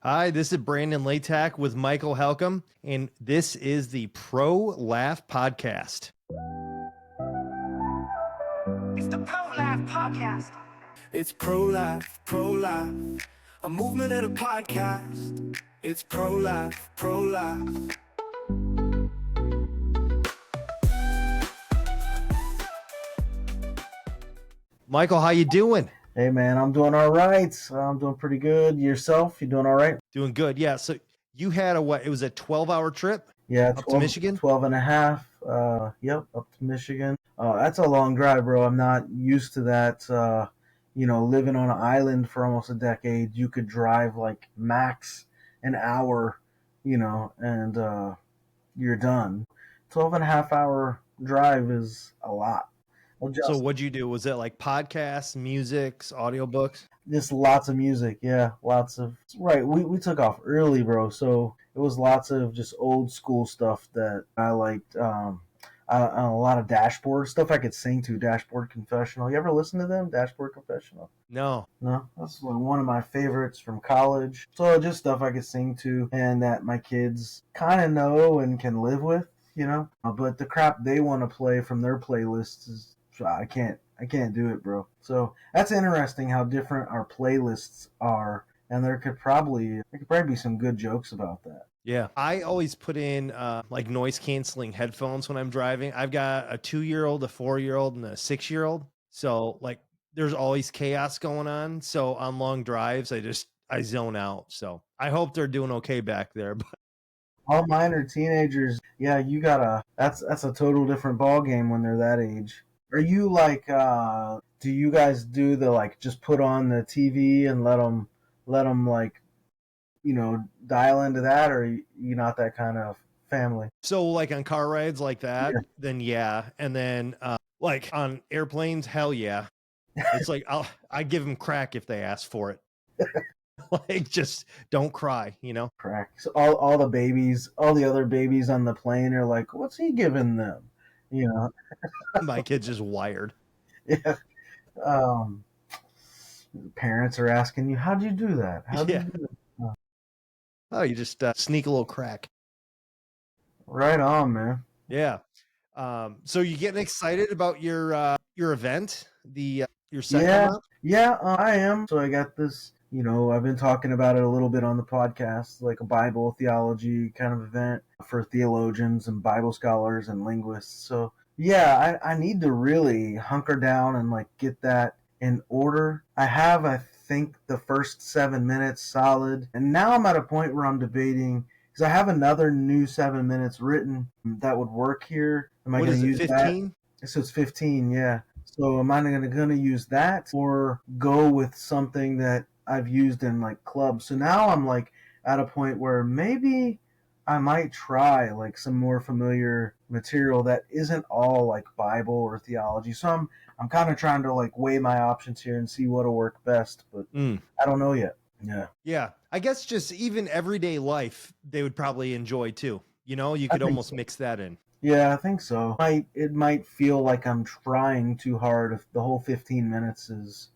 Hi, this is Brandon Latak with Michael Helcom, and this is the Pro Laugh Podcast. It's the Pro Life Podcast. It's pro-life, a movement and a podcast. It's pro-life. Michael, how you doing? Hey man, I'm doing all right. I'm doing pretty good. Yourself? You doing all right? Doing good. Yeah. So you had a what? It was a 12-hour trip Yeah, up to Michigan? 12 and a half. Yep, up to Michigan. That's a long drive, bro. I'm not used to that. Living on an island for almost a decade, you could drive like max an hour, and you're done. 12 and a half hour drive is a lot. So what'd you do? Was it like podcasts, musics, audiobooks? Just lots of music, yeah, lots of right. We took off early, bro, so it was lots of just old school stuff that I liked. A lot of Dashboard stuff I could sing to. Dashboard Confessional. You ever listen to them? Dashboard Confessional. No. No, that's like one of my favorites from college. So just stuff I could sing to and that my kids kind of know and can live with, But the crap they want to play from their playlists is I can't do it, bro. So that's interesting how different our playlists are, and there could probably be some good jokes about that. Yeah. I always put in like noise canceling headphones when I'm driving. I've got a 2-year-old, a 4-year-old, and a 6-year-old. So like there's always chaos going on. So on long drives, I zone out. So I hope they're doing okay back there. But All mine are teenagers. Yeah, that's a total different ball game when they're that age. Are you like do you guys do the like just put on the TV and let them like dial into that, or you not that kind of family? so like on car rides like that, Yeah. then yeah. And then like on airplanes, hell yeah. It's like I give them crack if they ask for it. Like just don't cry, Crack. So all the other babies on the plane are like, what's he giving them? You know? My kid's just wired. Yeah. Um, Parents are asking you, how'd you do that? How'd Yeah. you do that? Oh, you just sneak a little crack. Right on, man. Yeah. So you getting excited about your event, your set coming up? Yeah, I am. So I got this, I've been talking about it a little bit on the podcast, like a Bible theology kind of event for theologians and Bible scholars and linguists. So yeah, I need to really hunker down and like get that in order. I think, the first 7 minutes solid. And now I'm at a point where I'm debating because I have another new 7 minutes written that would work here. Am I What going is to it, use that? 15? So it's 15, yeah. So am I gonna use that or go with something that I've used in like clubs? So now I'm like at a point where maybe I might try like some more familiar material that isn't all like Bible or theology. So I'm kind of trying to like weigh my options here and see what'll work best, but I don't know yet. Yeah. Yeah. I guess just even everyday life, they would probably enjoy too. You could think almost mix that in. Yeah, I think so. It might feel like I'm trying too hard if the whole 15 minutes is,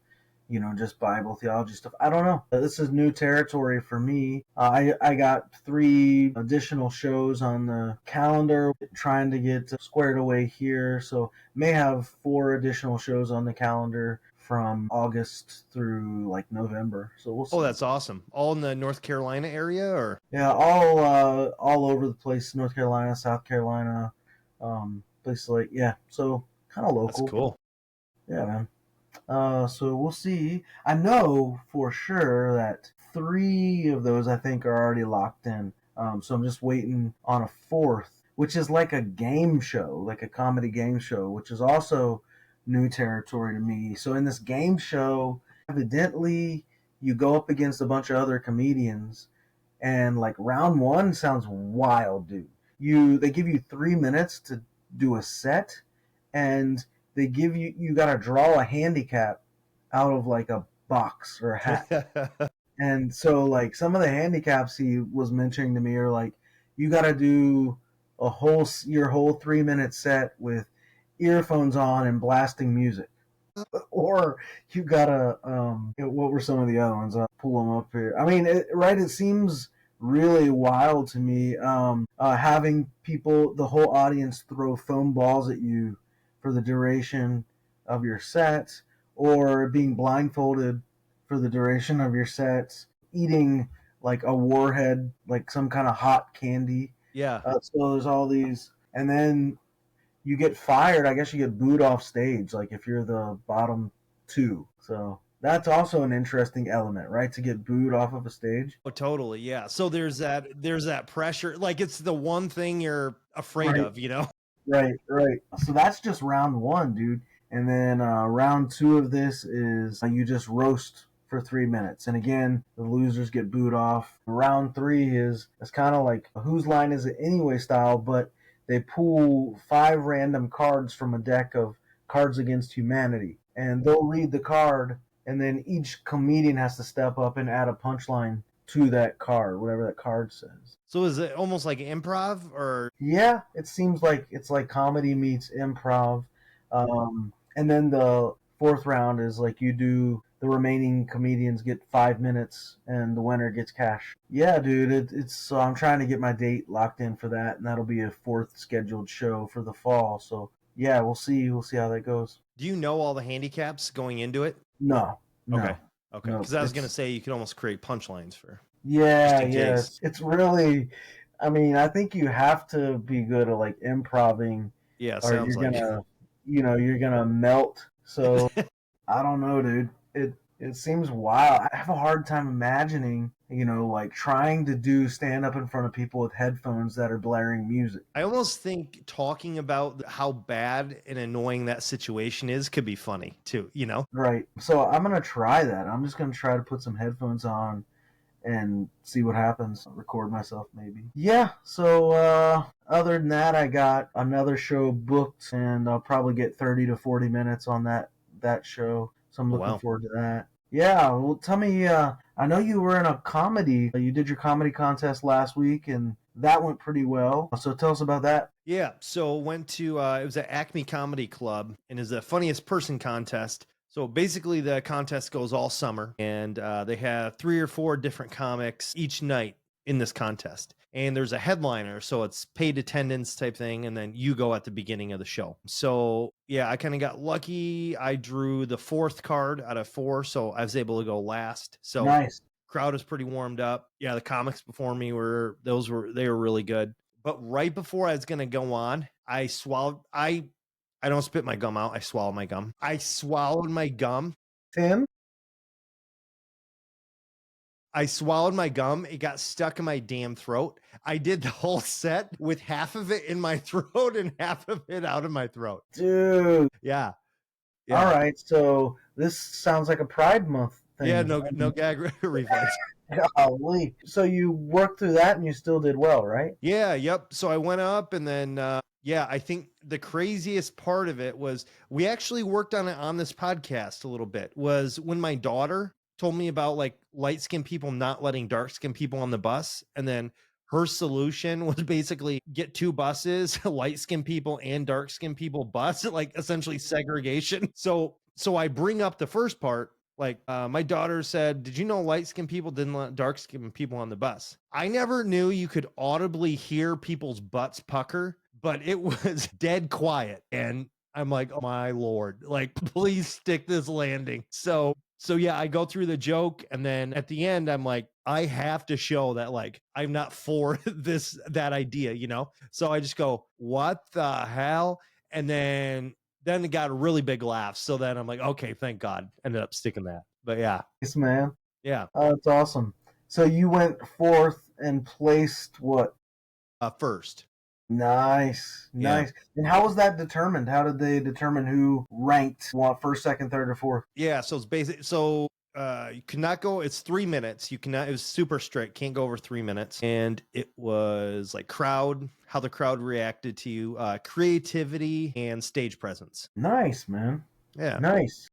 just Bible theology stuff. I don't know. This is new territory for me. I got 3 additional shows on the calendar, trying to get squared away here. So may have 4 additional shows on the calendar from August through like November. So we'll see. Oh, that's awesome. All in the North Carolina area, or? Yeah, all over the place. North Carolina, South Carolina, places like, yeah. So kind of That's local. cool. Yeah, man. So we'll see. I know for sure that 3 of those I think are already locked in. So I'm just waiting on a 4th, which is like a game show, like a comedy game show, which is also new territory to me. So in this game show, evidently you go up against a bunch of other comedians, and like round 1 sounds wild, dude. They give you 3 minutes to do a set, and they give you got to draw a handicap out of like a box or a hat. And so like some of the handicaps he was mentioning to me are like you got to do your whole 3-minute set with earphones on and blasting music. Or you gotta what were some of the other ones? I'll pull them up here. I mean, it seems really wild to me, having people, the whole audience, throw foam balls at you for the duration of your sets, or being blindfolded for the duration of your sets, eating like a warhead, like some kind of hot candy. Yeah. So there's all these, and then you get fired. I guess you get booed off stage, like if you're the bottom two. So that's also an interesting element, right? To get booed off of a stage. Oh, totally. Yeah. So there's that pressure. Like it's the one thing you're afraid Right, of, you know? right. So that's just round one, dude. And then round two of this is you just roast for 3 minutes. And again, the losers get booed off. Round three is it's kind of like whose line is it anyway style, but they pull 5 random cards from a deck of Cards Against Humanity. And they'll read the card, and then each comedian has to step up and add a punchline to that card, whatever that card says. So is it almost like improv or Yeah, it seems like it's like comedy meets improv. And then the fourth round is like you do the remaining comedians get 5 minutes and the winner gets cash. Yeah, dude, it's so I'm trying to get my date locked in for that, and that'll be a fourth scheduled show for the fall. So yeah, we'll see how that goes. do you know all the handicaps going into it? No, Okay. no, Okay. no. Because I was gonna say you could almost create punchlines for just Yeah, in yeah. case. It's really, I mean, I think you have to be good at like improving, Yeah, or sounds you're like gonna, you're gonna melt. So I don't know, dude. It seems wild. I have a hard time imagining, like trying to do stand up in front of people with headphones that are blaring music. I almost think talking about how bad and annoying that situation is could be funny too, you know? Right. So I'm gonna try that. I'm just gonna try to put some headphones on and see what happens. Record myself maybe. Yeah. So other than that, I got another show booked, and I'll probably get 30 to 40 minutes on that show. So I'm Oh looking wow. forward to that. Yeah. Well, tell me. I know you were in a comedy. You did your comedy contest last week, and that went pretty well. So tell us about that. Yeah, so went to it was at Acme Comedy Club and is the funniest person contest. So basically the contest goes all summer and they have 3 or 4 different comics each night in this contest. And there's a headliner, so it's paid attendance type thing and then you go at the beginning of the show. So, yeah, I kind of got lucky. I drew the 4th card out of 4, so I was able to go last. So Nice. crowd is pretty warmed up. Yeah, the comics before me they were really good. But right before I was gonna go on, I swallowed. I don't spit my gum out. I swallow my gum. I swallowed my gum. Tim. I swallowed my gum. It got stuck in my damn throat. I did the whole set with half of it in my throat and half of it out of my throat. Dude. Yeah, All yeah, right. So this sounds like a Pride Month yeah. thing. No gag reflex. Golly. So you worked through that and you still did well, right? Yeah, yep. So I went up and then yeah, I think the craziest part of it was we actually worked on it on this podcast a little bit was when my daughter told me about like light-skinned people not letting dark-skinned people on the bus and then her solution was basically get 2 buses, light-skinned people and dark-skinned people bus, like essentially segregation. So I bring up the first part like my daughter said, did you know light skinned people didn't let dark skinned people on the bus? I never knew you could audibly hear people's butts pucker, but it was dead quiet. And I'm like, oh my Lord, like, please stick this landing. So yeah, I go through the joke. And then at the end, I'm like, I have to show that like I'm not for that idea, you know? So I just go, what the hell? And then it got a really big laugh. So then I'm like, okay, thank God. Ended up sticking that. But yeah, Yes, man. yeah. Oh, that's awesome. So you went fourth and placed what? First. Nice, Yeah. nice. And how was that determined? How did they determine who ranked what first, second, third, or fourth? Yeah. So it's basic. So you cannot go, it's 3 minutes. You cannot, it was super strict. Can't go over 3 minutes. And it was like how the crowd reacted to you, creativity and stage presence. Nice, man. Yeah. Nice.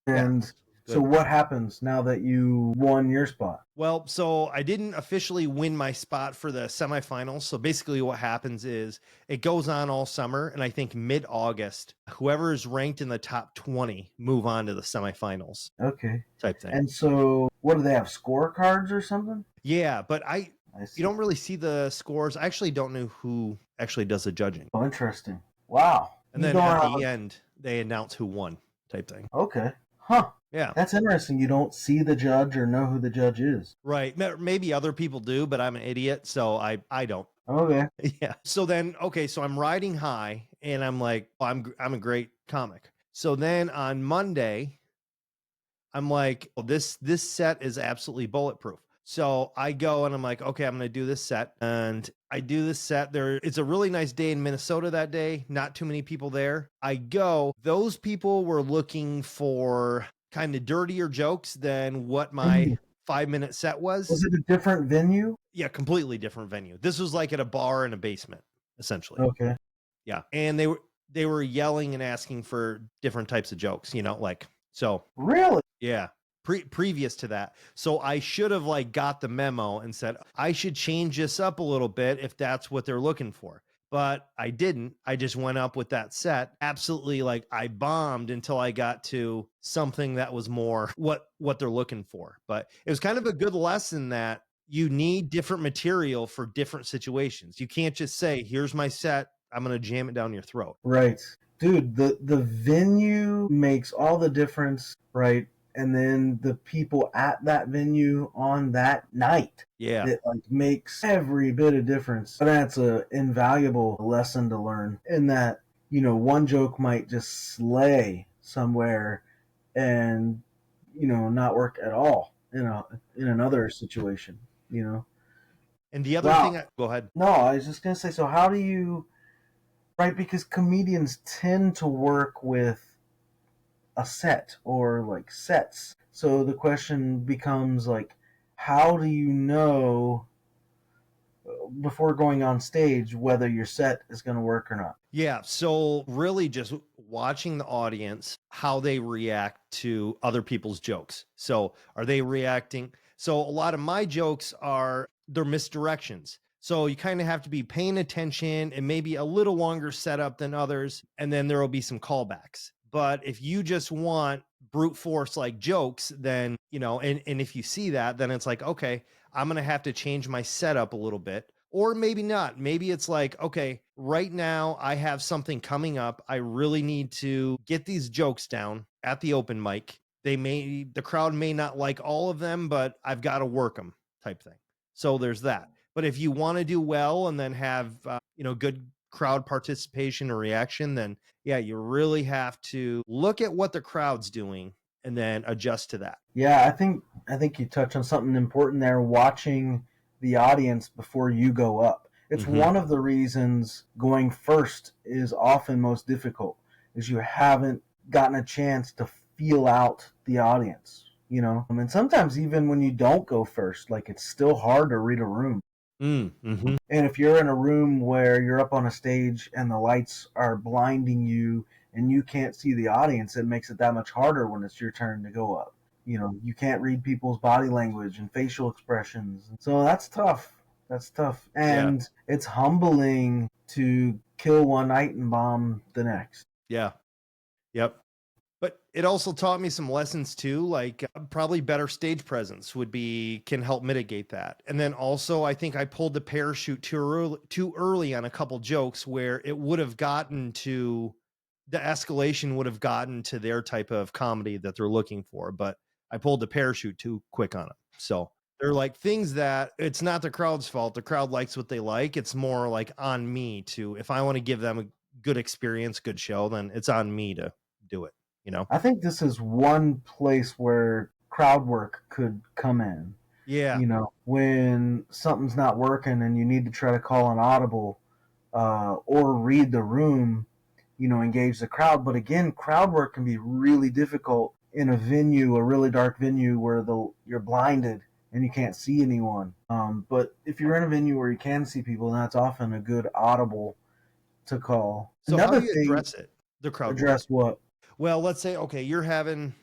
Yeah. And So Good. what happens now that you won your spot? Well, so I didn't officially win my spot for the semifinals. So basically, what happens is it goes on all summer, and I think mid-August, whoever is ranked in the top 20 move on to the semifinals Okay. type thing. And so what do they have, scorecards or something? Yeah, but I you see. don't really see the scores. I actually don't know who actually does the judging. Oh, interesting. Wow. And You then don't at have the end, they announce who won type thing. Okay. Huh. Yeah. That's interesting. You don't see the judge or know who the judge is. Right. Maybe other people do, but I'm an idiot, so I don't. Okay. Yeah. So then, okay, so I'm riding high, and I'm like, oh, I'm a great comic. So then on Monday, I'm like, oh, this set is absolutely bulletproof. So I go and I'm like, okay, I'm going to do this set, and I do this set. It's a really nice day in Minnesota that day. Not too many people there. I go. Those people were looking for kind of dirtier jokes than what my 5-minute set was. Was it a different venue? Yeah, completely different venue. This was like at a bar in a basement, essentially. Okay. Yeah, and they were yelling and asking for different types of jokes, like so. Really? Yeah. Previous to that. So I should have like got the memo and said, I should change this up a little bit if that's what they're looking for. But I didn't. I just went up with that set. Absolutely, like I bombed until I got to something that was more what they're looking for. But it was kind of a good lesson that you need different material for different situations. You can't just say, here's my set, I'm going to jam it down your throat. Right. Dude, the venue makes all the difference, right? And then the people at that venue on that night. Yeah. It like makes every bit of difference. And that's a invaluable lesson to learn in that, one joke might just slay somewhere and, not work at all in another situation, And the other Wow. thing, go ahead. No, I was just going to say, so how do you, right? Because comedians tend to work with a set or like sets. So the question becomes like, how do you know before going on stage whether your set is going to work or not? Yeah. So really just watching the audience, how they react to other people's jokes. So are they reacting? So a lot of my jokes they're misdirections. So you kind of have to be paying attention and maybe a little longer setup than others. And then there will be some callbacks. But if you just want brute force like jokes, then, and if you see that, then it's like, okay, I'm going to have to change my setup a little bit. Or maybe not. Maybe it's like, okay, right now I have something coming up. I really need to get these jokes down at the open mic. The crowd may not like all of them, but I've got to work them type thing. So there's that. But if you want to do well and then have, good crowd participation or reaction, then yeah, you really have to look at what the crowd's doing and then adjust to that. Yeah, I think you touch on something important there, watching the audience before you go up. It's one of the reasons going first is often most difficult, is you haven't gotten a chance to feel out the audience, And sometimes even when you don't go first, like it's still hard to read a room. Mm-hmm. And if you're in a room where you're up on a stage and the lights are blinding you and you can't see the audience, it makes it that much harder when it's your turn to go up. You can't read people's body language and facial expressions. So that's tough. That's tough. And It's humbling to kill one night and bomb the next. Yeah. Yep. But it also taught me some lessons too, like probably better stage presence can help mitigate that. And then also I think I pulled the parachute too early on a couple jokes where it would have gotten to the escalation would have gotten to their type of comedy that they're looking for. But I pulled the parachute too quick on it. So they're like things that it's not the crowd's fault. The crowd likes what they like. It's more like on me if I want to give them a good experience, good show, then it's on me to do it. I think this is one place where crowd work could come in. Yeah. When something's not working and you need to try to call an audible or read the room, engage the crowd. But again, crowd work can be really difficult in a really dark venue where you're blinded and you can't see anyone. But if you're in a venue where you can see people, then that's often a good audible to call. So how do you address it? The crowd address work? What? Well, let's say, okay, you're having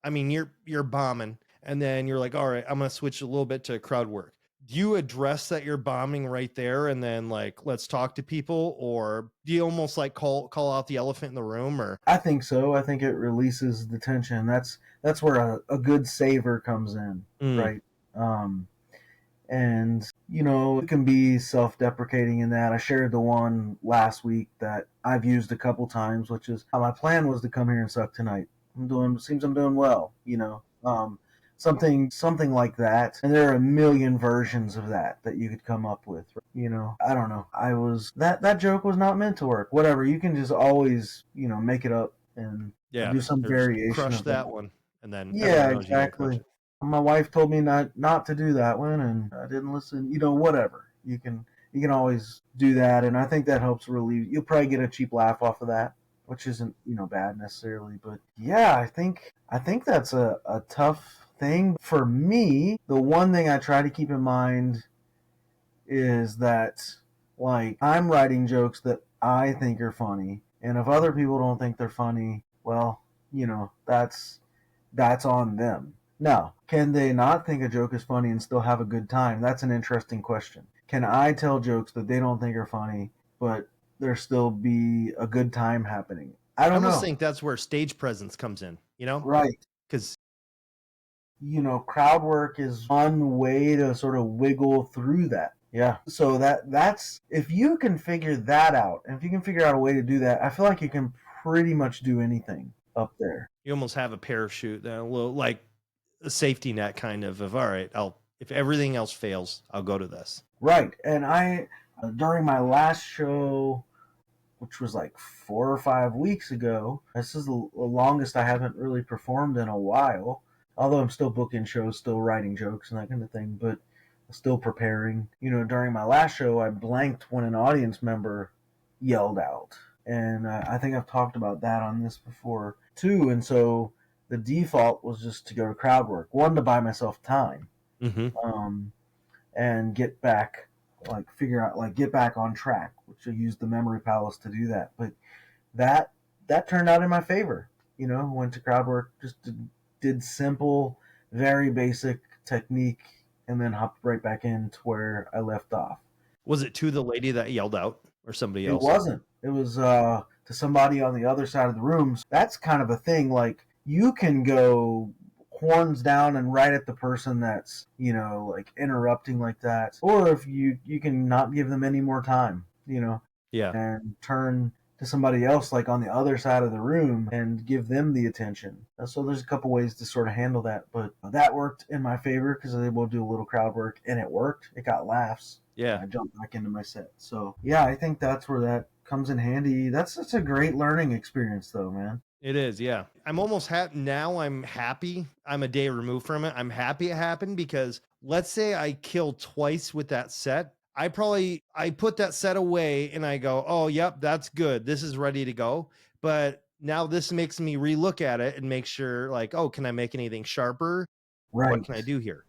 I mean, you're bombing, and then you're like, all right, I'm gonna switch a little bit to crowd work. Do you address that you're bombing right there, and then like let's talk to people, or do you almost like call out the elephant in the room, or I think so. I think it releases the tension. That's where a good saver comes in, Mm, right? Um, and it can be self-deprecating in that. I shared the one last week that I've used a couple times, which is my plan was to come here and suck tonight. I'm doing well, something like that. And there are a million versions of that you could come up with. I don't know. That joke was not meant to work. Whatever. You can just always make it up and yeah, do some or just variation crush of that. that one, and then Yeah, everyone knows you didn't crush exactly. it. My wife told me not to do that one, and I didn't listen. Whatever. You can always do that, and I think that helps relieve. You'll probably get a cheap laugh off of that, which isn't bad necessarily. But yeah, I think that's a tough thing for me. The one thing I try to keep in mind is that, like, I'm writing jokes that I think are funny, and if other people don't think they're funny, well, that's on them. Now, can they not think a joke is funny and still have a good time? That's an interesting question. Can I tell jokes that they don't think are funny, but there still be a good time happening? I I don't almost know. think that's where stage presence comes in, Right. because Crowd work is one way to sort of wiggle through that. Yeah. So that's if you can figure that out, and if you can figure out a way to do that, I feel like you can pretty much do anything up there. you almost have a parachute, a little like a safety net kind of all right, I'll if everything else fails, I'll go to this. Right. And during my last show, which was like 4 or 5 weeks ago, this is the longest I haven't really performed in a while. Although I'm still booking shows, still writing jokes and that kind of thing, but still preparing. During my last show, I blanked when an audience member yelled out. And I think I've talked about that on this before too. And so the default was just to go to crowd work. One, to buy myself time. Mm-hmm. Um, and get back, get back on track, which I used the memory palace to do that. But that that turned out in my favor. Went to crowd work, just did simple, very basic technique, and then hopped right back into where I left off. Was it to the lady that yelled out or somebody It else? wasn't. It was to somebody on the other side of the room. That's kind of a thing. Like, you can go horns down and right at the person that's like interrupting like that, or if you can not give them any more time, Yeah. and turn to somebody else like on the other side of the room and give them the attention. So there's a couple ways to sort of handle that, but that worked in my favor because I was able to do a little crowd work, and it worked. It got laughs. Yeah. I jumped back into my set. So yeah, I think that's where that comes in handy. That's such a great learning experience, though, man. It is, yeah. I'm almost happy now. I'm happy. I'm a day removed from it. I'm happy it happened because let's say I kill twice with that set. I put that set away and I go, oh, yep, that's good. This is ready to go. But now this makes me relook at it and make sure, like, oh, can I make anything sharper? Right. What can I do here?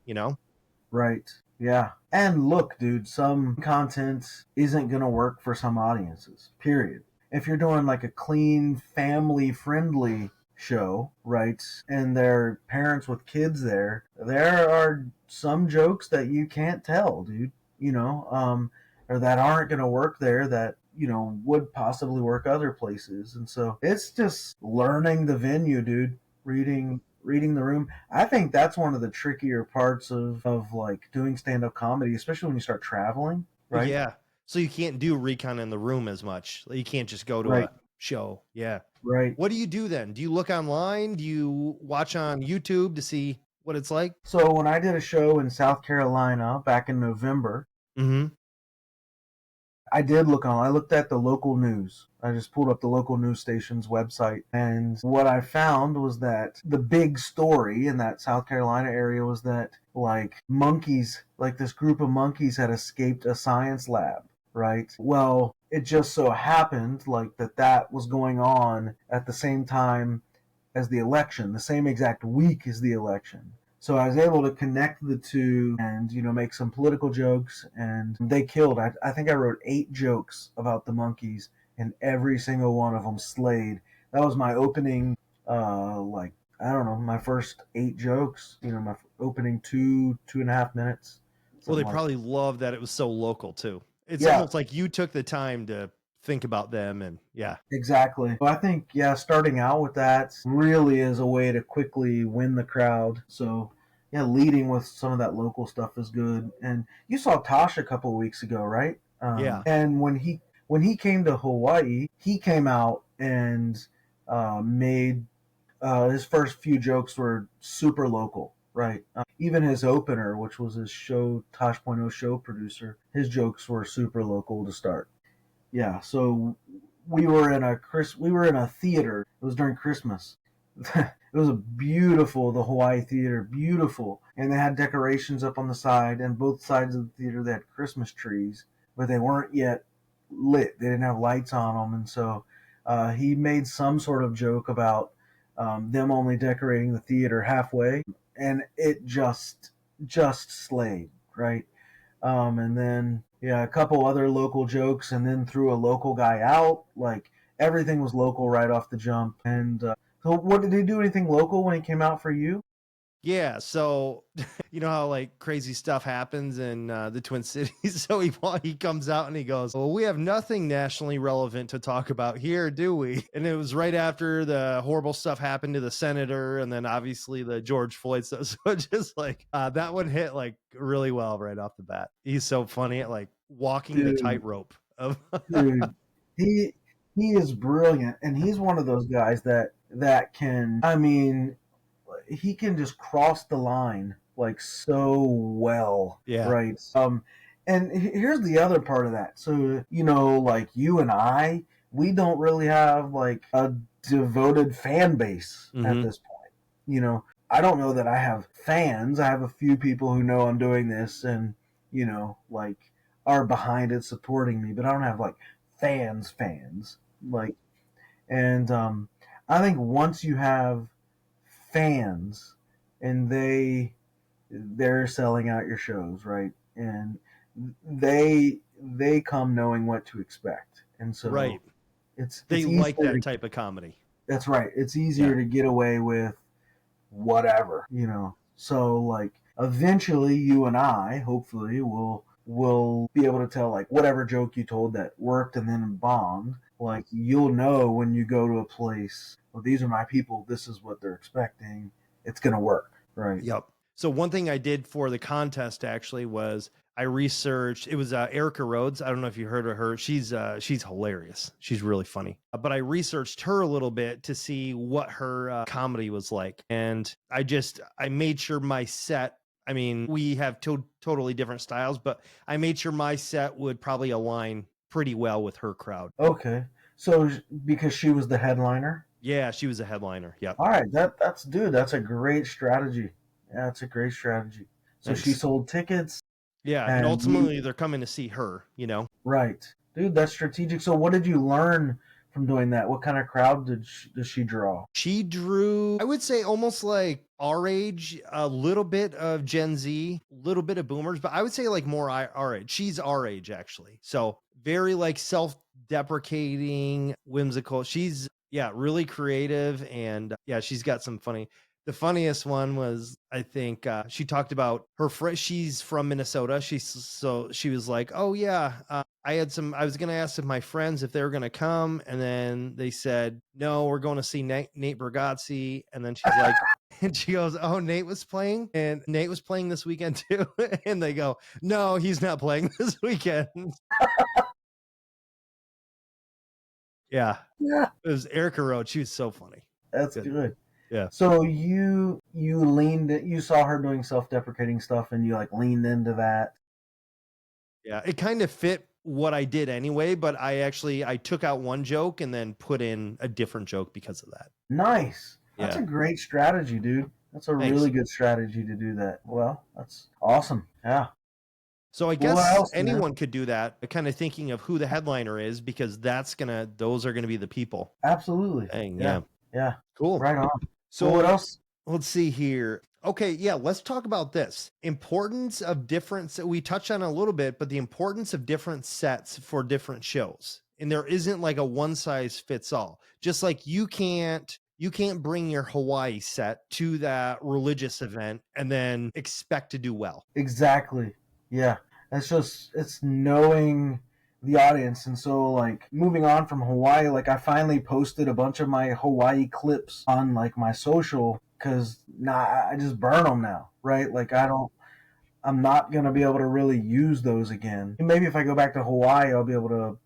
Right. Yeah. And look, dude, some content isn't going to work for some audiences, period. If you're doing like a clean, family friendly show, right, and there are parents with kids there are some jokes that you can't tell, dude, or that aren't going to work there that, would possibly work other places. And so it's just learning the venue, dude, reading the room. I think that's one of the trickier parts of like doing stand-up comedy, especially when you start traveling, right? Yeah. So you can't do recon in the room as much. You can't just go to Right. a show. Yeah. Right. What do you do then? Do you look online? Do you watch on YouTube to see what it's like? So when I did a show in South Carolina back in November, Mm-hmm. I did look on. I looked at the local news. I just pulled up the local news station's website, and what I found was that the big story in that South Carolina area was that, like, monkeys, like this group of monkeys had escaped a science lab, right? Well, it just so happened like that was going on at the same time as the election, the same exact week as the election. So I was able to connect the two and, make some political jokes, and they killed. I think I wrote 8 jokes about the monkeys, and every single one of them slayed. That was my opening, I don't know, my first 8 jokes, my opening 2.5 minutes, Well, they something like probably love that it was so local too. It's yeah, almost like you took the time to think about them and yeah. exactly. So I think, yeah, starting out with that really is a way to quickly win the crowd. So, yeah, leading with some of that local stuff is good. And you saw Tosh a couple of weeks ago, right? Yeah. And when he came to Hawaii, he came out and made his first few jokes were super local, right? Even his opener, which was his show, Tosh.0 show producer, his jokes were super local to start. Yeah, so we were in a theater. It was during Christmas. It was a beautiful, the Hawaii theater, beautiful, and they had decorations up on the side, and both sides of the theater they had Christmas trees, but they weren't yet lit. They didn't have lights on them, and so he made some sort of joke about them only decorating the theater halfway, and it just slayed, right? And then yeah, a couple other local jokes, and then threw a local guy out. Like everything was local right off the jump. And so, what did he do? Anything local when he came out for you? Yeah, so you know how like crazy stuff happens in the Twin Cities. So he comes out and he goes, "Well, we have nothing nationally relevant to talk about here, do we?" And it was right after the horrible stuff happened to the senator, and then obviously the George Floyd stuff. So it just like that one hit like really well right off the bat. He's so funny at like walking the Dude, tightrope of. dude, he he is brilliant, and he's one of those guys that can. I mean, he can just cross the line like so well, Yeah, right? And here's the other part of that. So, like you and I, we don't really have like a devoted fan base at hmm, this point. I don't know that I have fans. I have a few people who know I'm doing this and, like are behind it supporting me, but I don't have like fans. Like, and I think once you have fans and they're selling out your shows, right? And they come knowing what to expect, and so right. it's They like easier to that type of comedy. that's right, it's Yeah. easier to get away with whatever. So like eventually you and I hopefully will be able to tell like whatever joke you told that worked and then bombed. Like you'll know when you go to a place, well, these are my people, this is what they're expecting. It's gonna work, right? Yep. So one thing I did for the contest actually was I researched. It was Erica Rhodes. I don't know if you heard of her. She's hilarious. She's really funny. But I researched her a little bit to see what her comedy was like, and I made sure my set. I mean, we have totally different styles, but I made sure my set would probably align pretty well with her crowd. Okay. So because she was the headliner. Yeah, she was a headliner. Yep. All right, that's a great strategy. Yeah, that's a great strategy. So she Thanks. sold tickets Yeah, and and ultimately they're coming to see her. right. Dude, that's strategic. So what did you learn from doing that? What kind of crowd does she draw? She drew, I would say, almost like our age, a little bit of Gen Z, a little bit of boomers, but I would say like more our age. She's our age, actually. So very like self deprecating, whimsical. She's, yeah, really creative. And yeah, she's got some funny. The funniest one was, I think, she talked about her friend. She's from Minnesota. She was like, "Oh yeah, I was going to ask if my friends if they were going to come, and then they said no, we're going to see Nate Bargatze." And then she's like, and she goes, "Oh, Nate was playing, and Nate was playing this weekend too." And they go, "No, he's not playing this weekend." Yeah, Yeah, it was Erica Road. She was so funny. that's Good. good. Yeah. So you saw her doing self-deprecating stuff and you like leaned into that. Yeah, it kind of fit what I did anyway, but I took out one joke and then put in a different joke because of that. Nice. That's Yeah. a great strategy, dude. That's a Thanks. really good strategy to do that. Well, that's awesome. Yeah. So I Well, what guess else, man? anyone could do that, kind of thinking of who the headliner is because those are gonna be the people. Absolutely. Dang, Yeah. yeah. Yeah. Cool. Right on. Well, what So else? let's see here. Okay, yeah, let's talk about this. Importance of different we touched on a little bit, but the importance of different sets for different shows. And there isn't like a one size fits all. Just like you can't You can't bring your Hawaii set to that religious event and then expect to do well. Exactly. Yeah. It's knowing the audience. And so, like, moving on from Hawaii, like, I finally posted a bunch of my Hawaii clips on, like, my social because I just burn them now, right? Like, I'm not going to be able to really use those again. Maybe if I go back to Hawaii, I'll be able to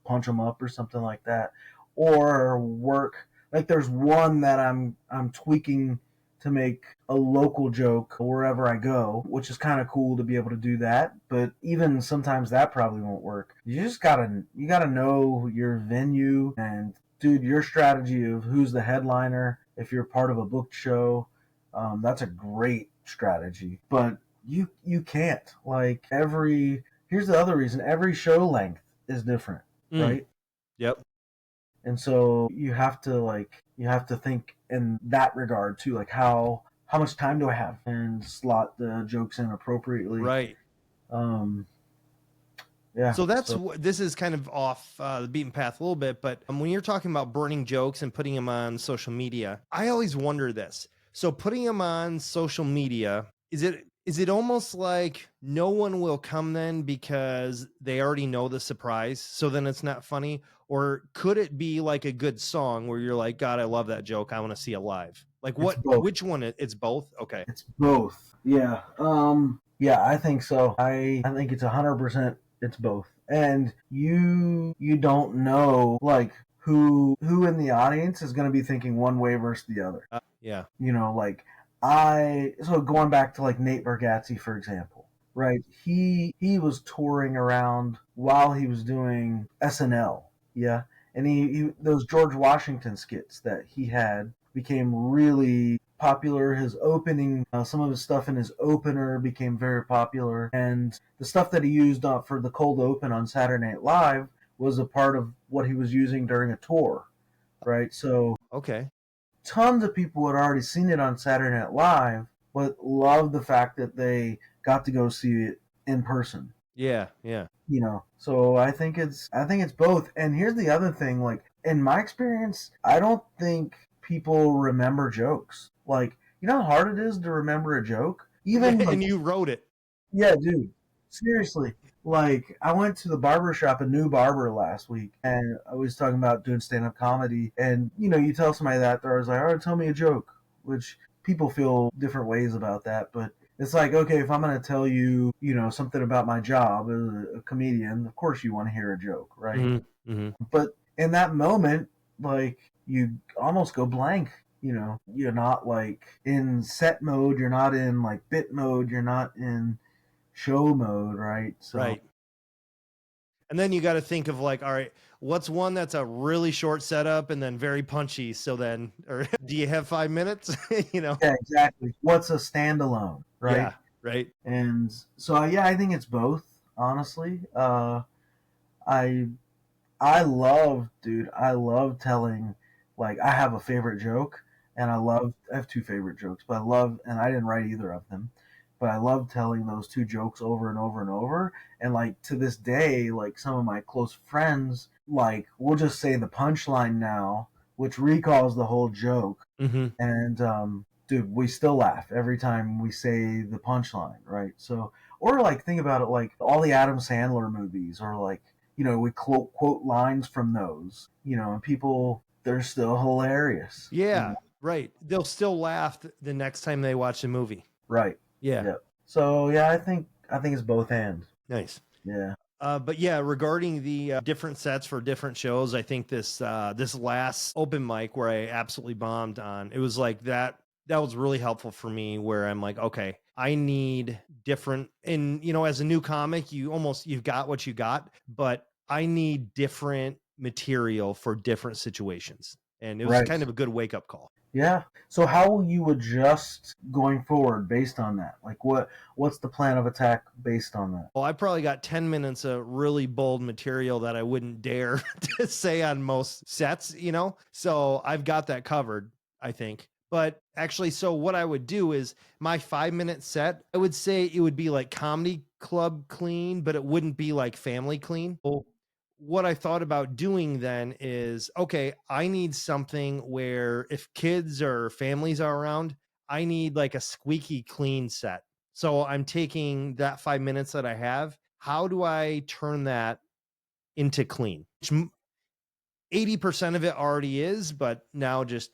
punch them up or something like that. Or work. Like, there's one that I'm tweaking to make a local joke wherever I go, which is kind of cool to be able to do that. But even sometimes that probably won't work. You gotta know your venue and, dude, your strategy of who's the headliner. If you're part of a booked show, that's a great strategy. But you can't, like, here's the other reason: every show length is different, right? Yep. And so you have to think in that regard too, like how much time do I have, and slot the jokes in appropriately. Right. Yeah. So this is kind of off the beaten path a little bit, but when you're talking about burning jokes and putting them on social media, I always wonder this. So putting them on social media, is it almost like no one will come then because they already know the surprise, so then it's not funny? Or could it be like a good song where you're like, God, I love that joke, I want to see it live? Like, which one? It's both? Okay. It's both. Yeah. Yeah, I think so. I think it's 100%. It's both. And you don't know, like, who in the audience is going to be thinking one way versus the other. Yeah. Like, so going back to, like, Nate Bargatze, for example, right? He was touring around while he was doing SNL. Yeah. And he those George Washington skits that he had became really popular. His opening, some of his stuff in his opener became very popular, and the stuff that he used for the cold open on Saturday Night Live was a part of what he was using during a tour, right? So okay, tons of people had already seen it on Saturday Night Live, but loved the fact that they got to go see it in person. Yeah. So I think it's both. And here's the other thing: like, in my experience, I don't think people remember jokes. Like, you know how hard it is to remember a joke? Even like, and you wrote it. Yeah, dude. Seriously. Like, I went to the barber shop, a new barber, last week, and I was talking about doing stand-up comedy. And, you tell somebody that, they're always like, all right, tell me a joke, which people feel different ways about that. But it's like, okay, if I'm going to tell you, something about my job as a comedian, of course you want to hear a joke, right? Mm-hmm. But in that moment, like, you almost go blank. You're not, like, in set mode, you're not in, like, bit mode, you're not in show mode, right? So, right. And then you got to think of, like, all right, what's one that's a really short setup and then very punchy? So then, or do you have 5 minutes? Yeah, exactly. What's a standalone, right? Yeah, right. And so, yeah, I think it's both, honestly. I love telling, like, I have a favorite joke, and I have two favorite jokes, but and I didn't write either of them, but I love telling those two jokes over and over and over. And, like, to this day, like, some of my close friends, like, we'll just say the punchline now, which recalls the whole joke. Mm-hmm. And, dude, we still laugh every time we say the punchline, right? So, or, like, think about it, like, all the Adam Sandler movies, or, like, we quote lines from those, and people, they're still hilarious. Yeah, right. They'll still laugh the next time they watch the movie. Right. Yeah. Yep. So, yeah, I think it's both ends. Nice. Yeah. But yeah, regarding the different sets for different shows, I think this last open mic where I absolutely bombed on, it was like that was really helpful for me, where I'm like, okay, I need different, and as a new comic, you've got what you got, but I need different material for different situations. And it was kind of a good wake up call. Yeah. So how will you adjust going forward based on that? Like, what's the plan of attack based on that? Well, I probably got 10 minutes of really bold material that I wouldn't dare to say on most sets, So I've got that covered, I think. But actually, so what I would do is my 5-minute set, I would say it would be like comedy club clean, but it wouldn't be like family clean. what I thought about doing then is, okay, I need something where if kids or families are around, I need like a squeaky clean set. So I'm taking that 5 minutes that I have. How do I turn that into clean? 80% of it already is, but now just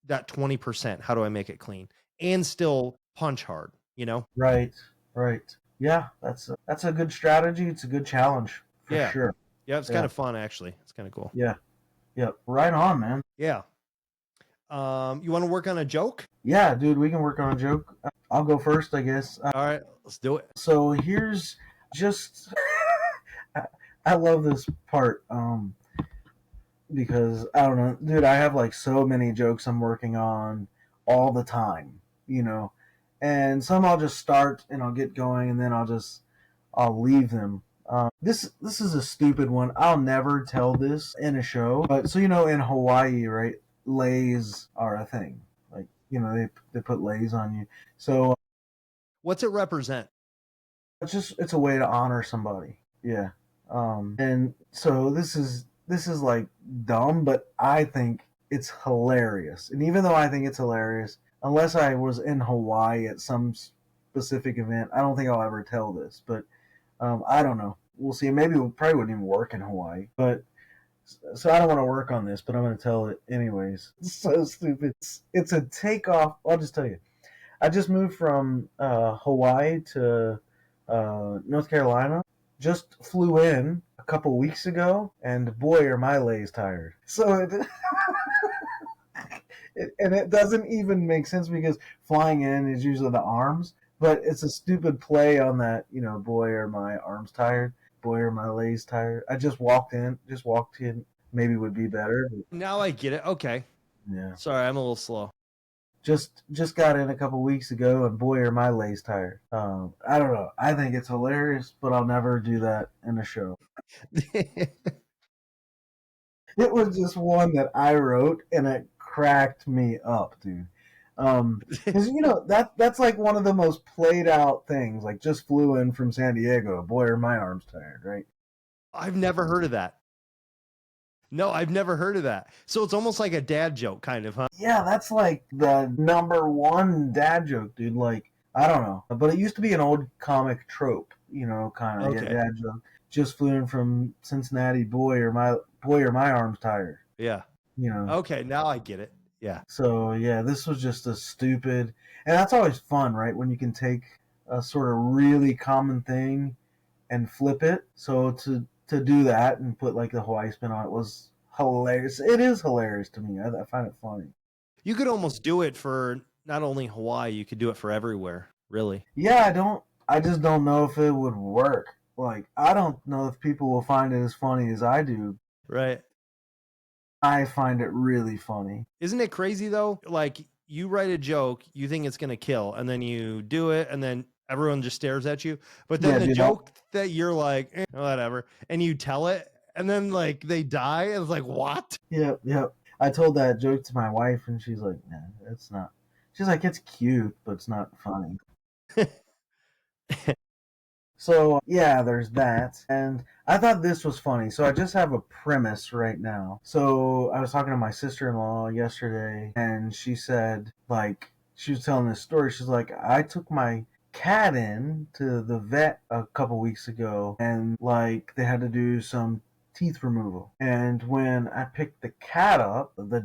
that 20%, how do I make it clean and still punch hard, you know? Right, right. Yeah, that's a good strategy. It's a good challenge for Yeah. sure. Yeah, it's kind Yeah, of fun actually. It's kind of cool. yeah, yeah. Right on, man. Yeah. You want to work on a joke? Yeah, dude, we can work on a joke. I'll go first, I guess. All right, let's do it. So here's just I I love this part because I don't know, dude, I have like so many jokes I'm working on all the time, you know. And some I'll just start and I'll get going and then I'll leave them. This is a stupid one. I'll never tell this in a show, but so you know, in Hawaii, right? Lays are a thing. Like you know, they put lays on you. So What's it represent? it's a way to honor somebody. Yeah. And so this is like dumb, but I think it's hilarious. And even though I think it's hilarious, unless I was in Hawaii at some specific event, I don't think I'll ever tell this. But I don't know. We'll see. Maybe it probably wouldn't even work in Hawaii. But so I don't want to work on this, but I'm going to tell it anyways. It's so stupid. It's a takeoff. I'll just tell you. I just moved from Hawaii to North Carolina. Just flew in a couple weeks ago, and boy, are my legs tired. So and it doesn't even make sense because flying in is usually the arms, but it's a stupid play on that. You know, boy, are my arms tired? Boy, are my legs tired? I just walked in. Just walked in. Maybe would be better. But Now I get it. Okay. yeah. Sorry, I'm a little slow. Just got in a couple weeks ago, and boy, are my legs tired. I don't know. I think it's hilarious, but I'll never do that in a show. It was just one that I wrote, and it cracked me up, dude. Because you know that's like one of the most played out things. Like just flew in from San Diego. Boy, are my arms tired, right? I've never heard of that. No, I've never heard of that. So it's almost like a dad joke, kind of, huh? Yeah, that's like the number one dad joke, dude. Like I don't know, but it used to be an old comic trope, you know, kind of Okay. dad joke. Just flew in from Cincinnati. Boy, are my arms tired. Yeah. You know. Okay, now I get it. Yeah. So yeah, this was just a stupid, and that's always fun, right? When you can take a sort of really common thing and flip it. So to do that and put like the Hawaii spin on it was hilarious. It is hilarious to me. I find it funny. You could almost do it for not only Hawaii, you could do it for everywhere, really. Yeah, I just don't know if it would work. Like I don't know if people will find it as funny as I do. Right. I find it really funny. Isn't it crazy though? Like you write a joke, you think it's going to kill, and then you do it, and then everyone just stares at you. But then Yeah, the dude, joke that you're like, whatever, and you tell it, and then like they die, and it's like, what? Yep. I told that joke to my wife, and she's like, "Nah, it's not." She's like, "It's cute, but it's not funny." So yeah, there's that. And I thought this was funny. So I just have a premise right now. So I was talking to my sister-in-law yesterday, and she said, like, she was telling this story. She's like, I took my cat in to the vet a couple weeks ago, and like they had to do some teeth removal. And when I picked the cat up, the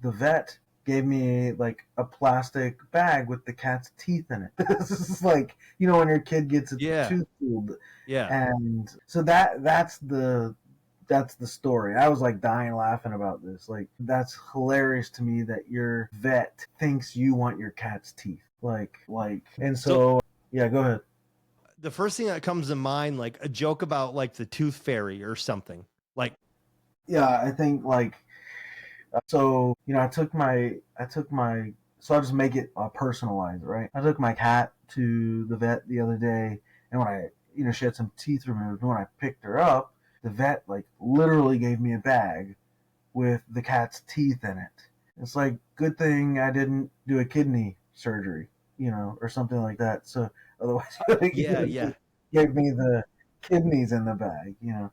vet gave me like a plastic bag with the cat's teeth in it. This is like, you know, when your kid gets a Yeah. tooth pulled. Yeah. And so that's the story. I was like dying laughing about this. Like that's hilarious to me that your vet thinks you want your cat's teeth. Like and so yeah, go ahead. The first thing that comes to mind, like a joke about like the tooth fairy or something. Like, Yeah, I think like so, you know, so I'll just make it personalized, right? I took my cat to the vet the other day, and when you know, she had some teeth removed, and when I picked her up, the vet, like, literally gave me a bag with the cat's teeth in it. It's like, good thing I didn't do a kidney surgery, you know, or something like that. So, otherwise, yeah. gave me the kidneys in the bag, you know.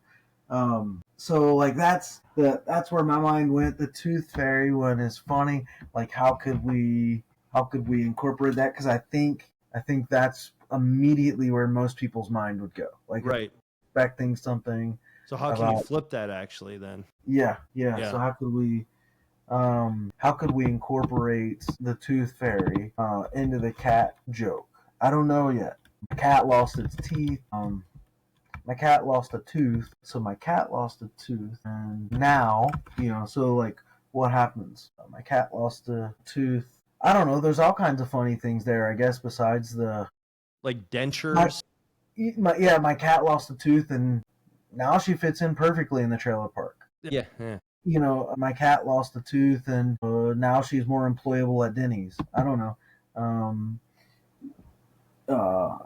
So like that's where my mind went. The tooth fairy one is funny. Like how could we incorporate that? Because I think that's immediately where most people's mind would go. Like Right. expecting something So how can you about flip that actually then? yeah. Yeah. So how could we incorporate the tooth fairy into the cat joke? I don't know yet. My cat lost its teeth. My cat lost a tooth, so my cat lost a tooth, and now, so like, what happens? My cat lost a tooth. I don't know. There's all kinds of funny things there, I guess, besides Like dentures. my cat lost a tooth, and now she fits in perfectly in the trailer park. Yeah. Yeah. My cat lost a tooth, and now she's more employable at Denny's. I don't know. Um, uh,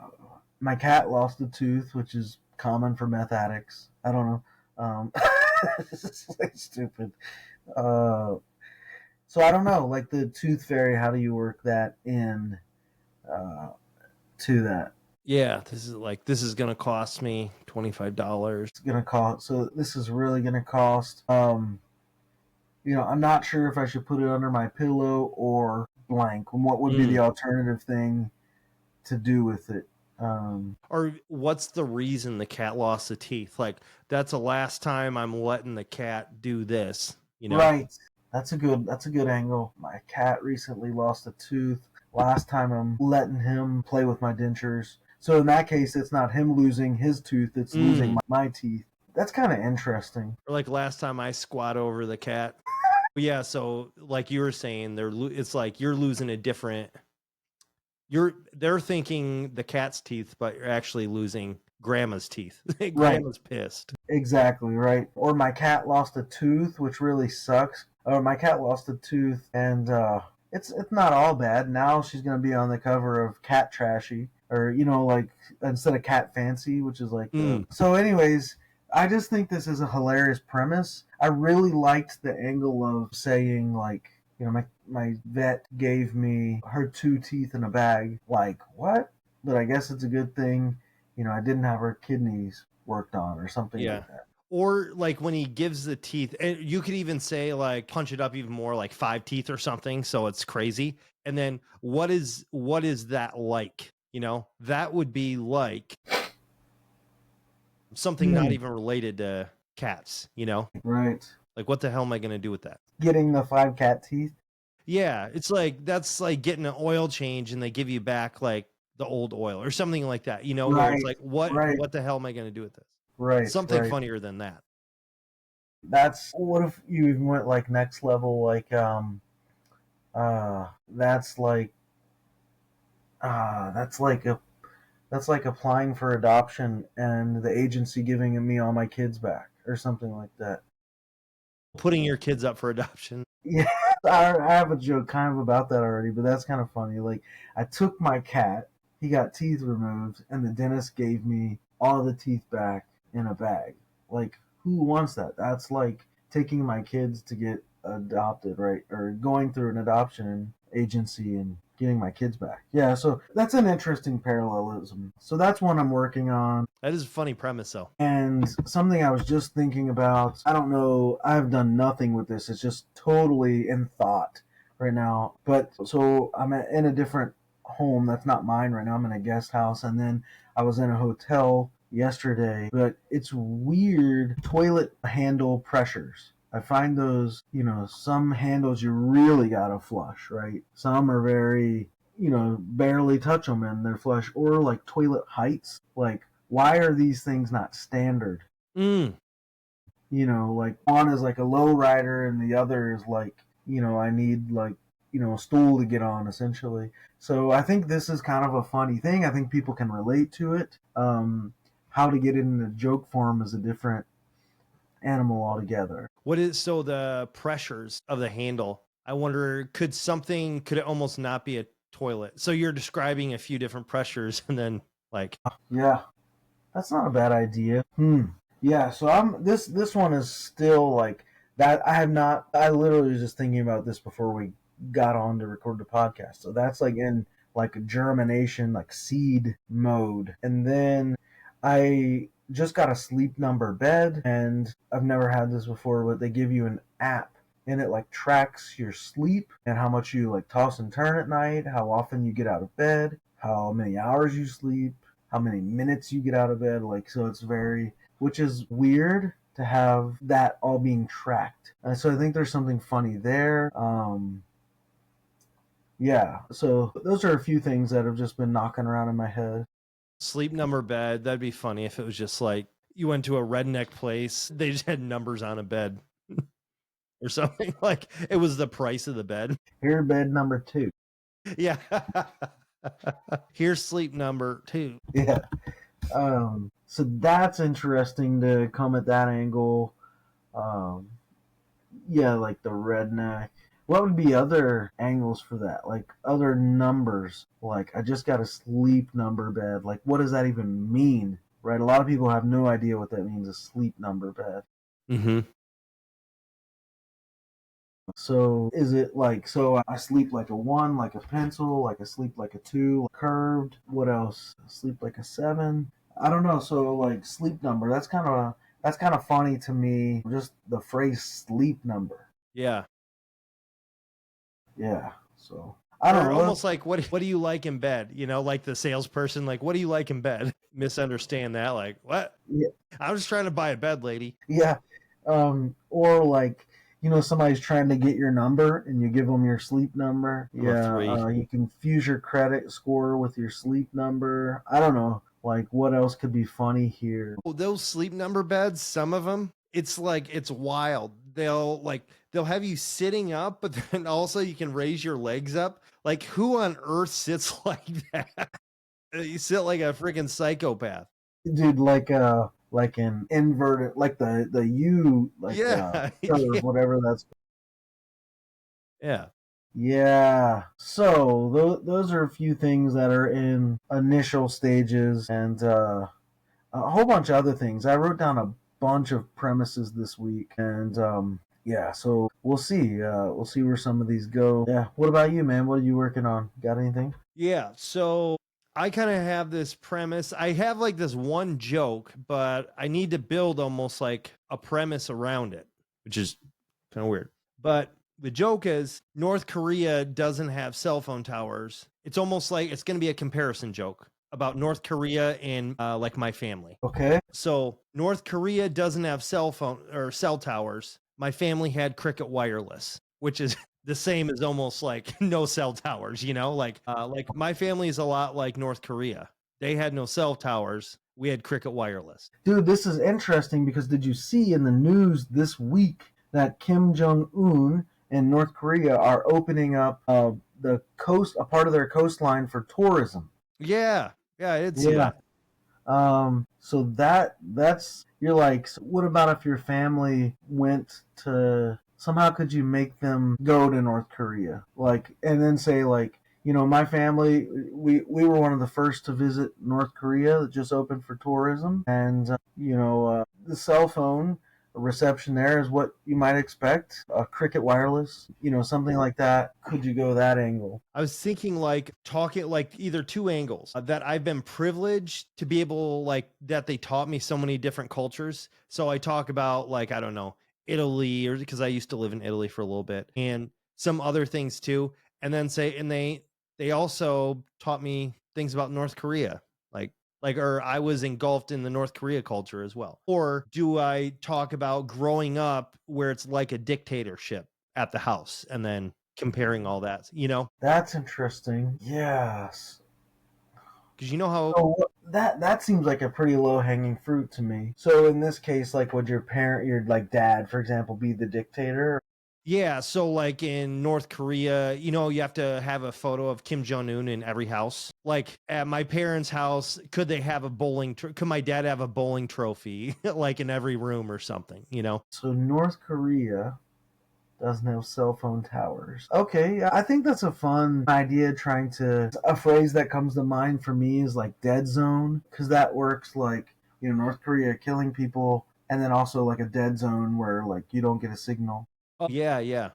my cat lost a tooth, which is common for meth addicts. I don't know. This is like stupid. Uh, so I don't know. Like the tooth fairy, how do you work that in uh, to that? Yeah. This is gonna cost me $25. It's gonna cost. So this is really gonna cost. I'm not sure if I should put it under my pillow or blank. What would be the alternative thing to do with it? Or what's the reason the cat lost the teeth? Like that's the last time I'm letting the cat do this. Right. That's a good angle. My cat recently lost a tooth. Last time I'm letting him play with my dentures. So in that case, it's not him losing his tooth; it's losing my teeth. That's kind of interesting. Or like last time I squat over the cat. Yeah. So like you were saying, it's like you're losing a different. They're thinking the cat's teeth, but you're actually losing grandma's teeth. Grandma's pissed. Exactly, right. Or my cat lost a tooth, which really sucks. Or my cat lost a tooth, and it's not all bad. Now she's gonna be on the cover of Cat Trashy, or like instead of Cat Fancy, which is like. So, anyways, I just think this is a hilarious premise. I really liked the angle of saying like, my vet gave me her 2 teeth in a bag. Like what? But I guess it's a good thing. I didn't have her kidneys worked on or something like that. Or like when he gives the teeth, and you could even say like punch it up even more, like 5 teeth or something, so it's crazy. And then what is that like? That would be like something not even related to cats. Right. Like what the hell am I going to do with that? Getting the 5 cat teeth. Yeah, it's like that's like getting an oil change and they give you back like the old oil or something like that. Where it's like what the hell am I going to do with this? Right. Something funnier than that. What if you even went like next level, like that's like applying for adoption and the agency giving me all my kids back or something like that. Putting your kids up for adoption. Yeah, I have a joke kind of about that already, but that's kind of funny. Like, I took my cat, he got teeth removed, and the dentist gave me all the teeth back in a bag. Like, who wants that? That's like taking my kids to get adopted, right? Or going through an adoption agency and getting my kids back. Yeah, so that's an interesting parallelism. So that's one I'm working on. That is a funny premise, though. And something I was just thinking about, I don't know, I've done nothing with this. It's just totally in thought right now. But so I'm in a different home that's not mine right now. I'm in a guest house, and then I was in a hotel yesterday. But it's weird toilet handle pressures. I find those, some handles you really gotta flush, right? Some are very, barely touch them and they're flush. Or like toilet heights. Like, why are these things not standard? Like one is like a low rider and the other is like, I need like, a stool to get on essentially. So I think this is kind of a funny thing. I think people can relate to it. How to get it in a joke form is a different animal altogether. So the pressures of the handle, I wonder, could it almost not be a toilet? So you're describing a few different pressures and then like. Yeah, that's not a bad idea. Yeah, so this one is still like that. I literally was just thinking about this before we got on to record the podcast. So that's like in like germination, like seed mode. And then I just got a Sleep Number bed, and I've never had this before, but they give you an app and it like tracks your sleep and how much you like toss and turn at night, how often you get out of bed, how many hours you sleep, how many minutes you get out of bed. Like, so it's very, which is weird to have that all being tracked. And so I think there's something funny there. Yeah, so those are a few things that have just been knocking around in my head. Sleep Number bed. That'd be funny if it was just like you went to a redneck place. They just had numbers on a bed or something. Like it was the price of the bed. Here, bed number 2. Yeah. Here's Sleep Number 2. Yeah. So that's interesting to come at that angle. Yeah, like the redneck. What would be other angles for that? Like other numbers? Like I just got a Sleep Number bed. Like what does that even mean? Right? A lot of people have no idea what that means, a Sleep Number bed. Mm-hmm. So is it like, so I sleep like a 1, like a pencil, like I sleep like a 2, curved? What else? Sleep like a 7? I don't know. So like Sleep Number, that's kind of funny to me. Just the phrase Sleep Number. Yeah. Yeah. So I don't Or know. almost like what do you like in bed? You know, like the salesperson, like what do you like in bed? Misunderstand that, like what? Yeah. I was just trying to buy a bed, lady. Yeah. Or like, somebody's trying to get your number and you give them your sleep number. Number Yeah. 3. You confuse your credit score with your sleep number. I don't know. Like, what else could be funny here? Oh, those Sleep Number beds, some of them, it's like it's wild. They'll have you sitting up, but then also you can raise your legs up. Like who on earth sits like that? You sit like a freaking psychopath. Dude, like an inverted, like the U, like Yeah. curve, whatever that's. Yeah. Yeah. So those are a few things that are in initial stages, and a whole bunch of other things. I wrote down a bunch of premises this week, and yeah. So we'll see. We'll see where some of these go. Yeah. What about you, man? What are you working on? Got anything? Yeah. So I kind of have this premise. I have like this one joke, but I need to build almost like a premise around it, which is kind of weird. But the joke is North Korea doesn't have cell phone towers. It's almost like it's going to be a comparison joke about North Korea and like my family. Okay. So North Korea doesn't have cell phone or cell towers. My family had Cricket Wireless, which is the same as almost like no cell towers, like my family is a lot like North Korea. They had no cell towers. We had Cricket Wireless. Dude, this is interesting because did you see in the news this week that Kim Jong-un and North Korea are opening up the coast, a part of their coastline for tourism? Yeah, I did see that. So that's you're like, so what about if your family went to, somehow could you make them go to North Korea? Like, and then say like, my family, we were one of the first to visit North Korea that just opened for tourism, and the cell phone reception there is what you might expect, a Cricket Wireless, something like that. Could you go that angle? I was thinking like talking like either two angles that I've been privileged to be able like that they taught me so many different cultures. So I talk about like, I don't know, Italy, or because I used to live in Italy for a little bit, and some other things too. And then they also taught me things about North Korea. Or I was engulfed in the North Korea culture as well. Or do I talk about growing up where it's like a dictatorship at the house and then comparing all that, That's interesting. Yes. because you know how, So that seems like a pretty low hanging fruit to me. So in this case, like, would your like dad, for example, be the dictator? yeah. So like in North Korea, you have to have a photo of Kim Jong-un in every house. Like at my parents' house, could they have could my dad have a bowling trophy like in every room or something, So North Korea doesn't have cell phone towers. Okay, yeah, I think that's a fun idea. A phrase that comes to mind for me is like dead zone, because that works like, North Korea killing people, and then also like a dead zone where like you don't get a signal. Oh, yeah.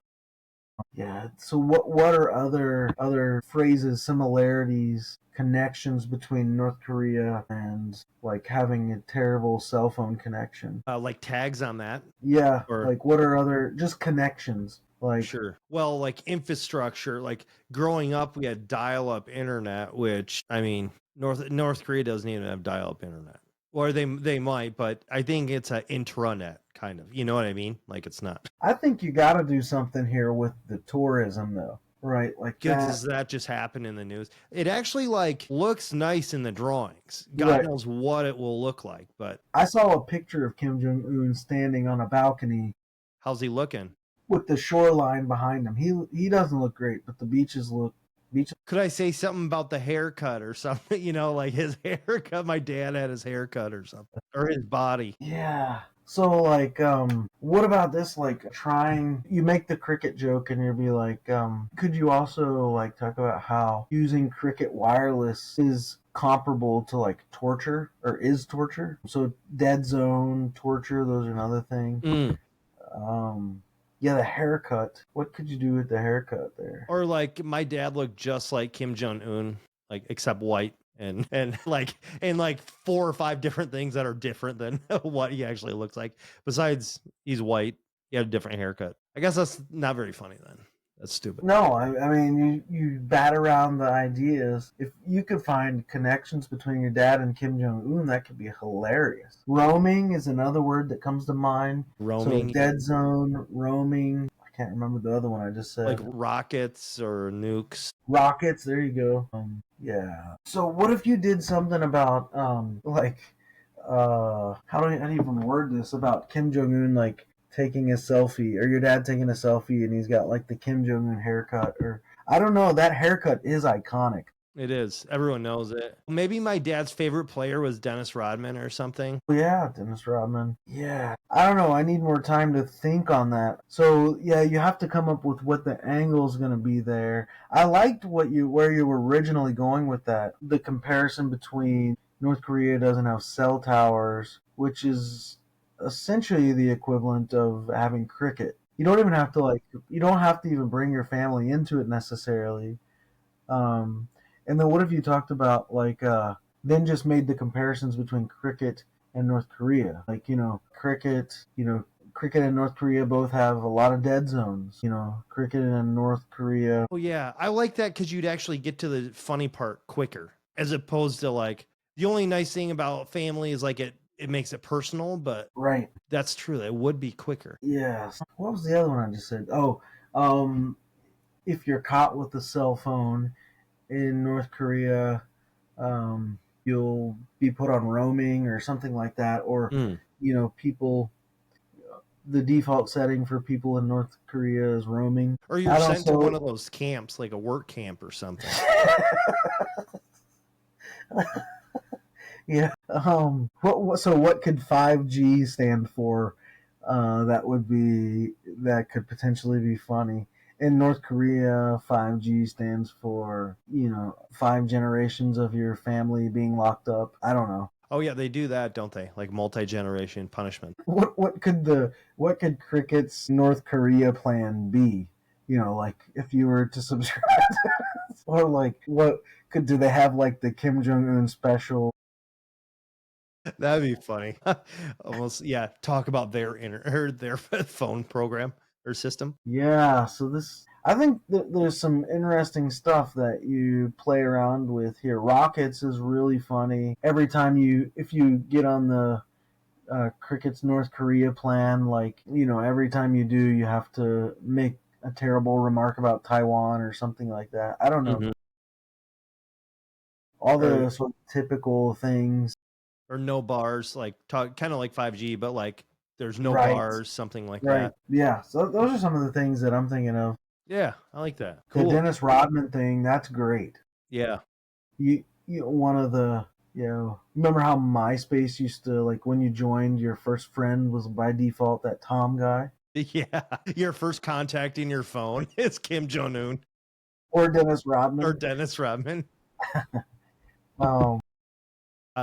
Yeah. So what are other phrases, similarities, connections between North Korea and like having a terrible cell phone connection? Like tags on that, Yeah, or like what are other just connections? Like sure. Well, like infrastructure, like growing up, we had dial-up internet, which I mean, North Korea doesn't even have dial-up internet, or they might, but I think it's an intranet kind of. You know what I mean? Like it's not. I think you got to do something here with the tourism though, right? Like that. Does that just happen in the news? It actually like looks nice in the drawings. God Right. knows what it will look like, but I saw a picture of Kim Jong Un standing on a balcony how's he looking? with the shoreline behind him. He doesn't look great, but the beaches. Could I say something about the haircut or something? You know, like his haircut. My dad had his haircut or something, or his body. Yeah. So like, what about this? Like, trying you make the cricket joke, and you'll be like, could you also like talk about how using cricket wireless is comparable to like torture or is torture? So dead zone torture, those are another thing. Mm. Yeah, the haircut. What could you do with the haircut there? Or like my dad looked just like Kim Jong Un, like except white and like 4 or 5 different things that are different than what he actually looks like. Besides, he's white. He had a different haircut. I guess that's not very funny then. That's stupid. No, I mean, you bat around the ideas. If you could find connections between your dad and Kim Jong Un, that could be hilarious. Roaming is another word that comes to mind. Roaming. So dead zone, roaming. I can't remember the other one I just said. Like rockets or nukes. Rockets. There you go. Yeah. So what if you did something about like how do I even word this about Kim Jong Un like taking a selfie, or your dad taking a selfie and he's got like the Kim Jong Un haircut, or I don't know, that haircut is iconic. It is. Everyone knows it. Maybe my dad's favorite player was Dennis Rodman or something. Yeah, Dennis Rodman. Yeah. I don't know. I need more time to think on that. So yeah, you have to come up with what the angle is going to be there. I liked where you were originally going with that. The comparison between North Korea doesn't have cell towers, which is essentially the equivalent of having cricket. You don't even have to you don't have to even bring your family into it necessarily. Um, and then what if you talked about then just made the comparisons between cricket and North Korea? Like, cricket and North Korea both have a lot of dead zones. Cricket and North Korea. Oh yeah, I like that because you'd actually get to the funny part quicker, as opposed to like the only nice thing about family is like it makes it personal, but Right. that's true. It would be quicker. Yes. What was the other one I just said? Oh, if you're caught with a cell phone in North Korea, you'll be put on roaming or something like that, or people. The default setting for people in North Korea is roaming. Or you're sent to one of those camps, like a work camp or something. Yeah. So what could 5G stand for? That could potentially be funny. In North Korea, 5G stands for 5 generations of your family being locked up. I don't know. Oh yeah, they do that, don't they? Like multi-generation punishment. What could Cricket's North Korea plan be? Like if you were to subscribe, or like do they have like the Kim Jong Un special? That'd be funny. Almost, yeah. Talk about their phone program or system. Yeah. So I think there's some interesting stuff that you play around with here. Rockets is really funny. Every time if you get on the Cricket's North Korea plan, every time you do, you have to make a terrible remark about Taiwan or something like that. I don't know. Mm-hmm. All the sort of typical things. Or no bars, like kind of like 5G, but like there's no bars, something like that. Yeah. So those are some of the things that I'm thinking of. Yeah, I like that. Cool. The Dennis Rodman thing, that's great. Yeah. One of the, remember how MySpace used to, like, when you joined, your first friend was by default that Tom guy? Yeah. Your first contact in your phone is Kim Jong-un. Or Dennis Rodman. Or Dennis Rodman.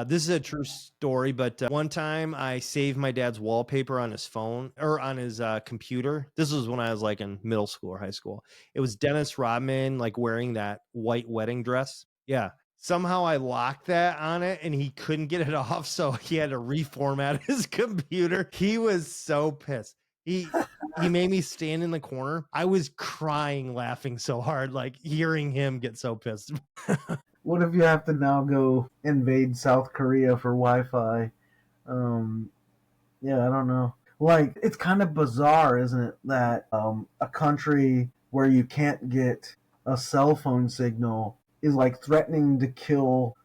This is a true story, but one time I saved my dad's wallpaper on his phone or on his computer. This was when I was like in middle school or high school. It was Dennis Rodman like wearing that white wedding dress. Yeah. Somehow I locked that on it and he couldn't get it off, so he had to reformat his computer. He was so pissed. He made me stand in the corner. I was crying laughing so hard, like hearing him get so pissed. What if you have to now go invade South Korea for Wi-Fi? Um, yeah, I don't know. Like, it's kind of bizarre, isn't it, that a country where you can't get a cell phone signal is like threatening to kill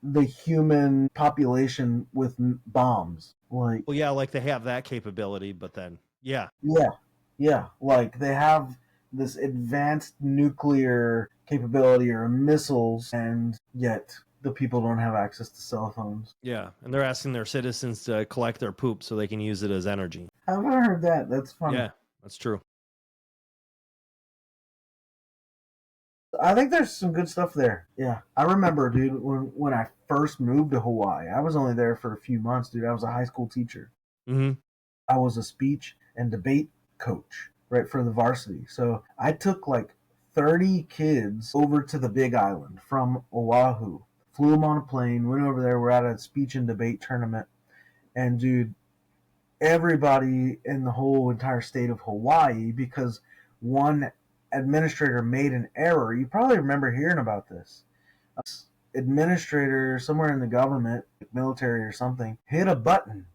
the human population with bombs. Like, Well, yeah, like they have that capability, but then yeah. yeah, yeah, like they have this advanced nuclear capability or missiles, and yet the people don't have access to cell phones. Yeah, and they're asking their citizens to collect their poop so they can use it as energy. I haven't heard that. That's funny. Yeah, that's true. I think there's some good stuff there. Yeah. I remember, dude, when I first moved to Hawaii, I was only there for a few months, dude. I was a high school teacher. Mm-hmm. I was a speech and debate coach, right, for the varsity. So I took like 30 kids over to the Big Island from Oahu, flew them on a plane, went over there. We're at a speech and debate tournament. And, dude, everybody in the whole entire state of Hawaii, because one administrator made an error. You probably remember hearing about this. Administrator somewhere in the government, military or something, hit a button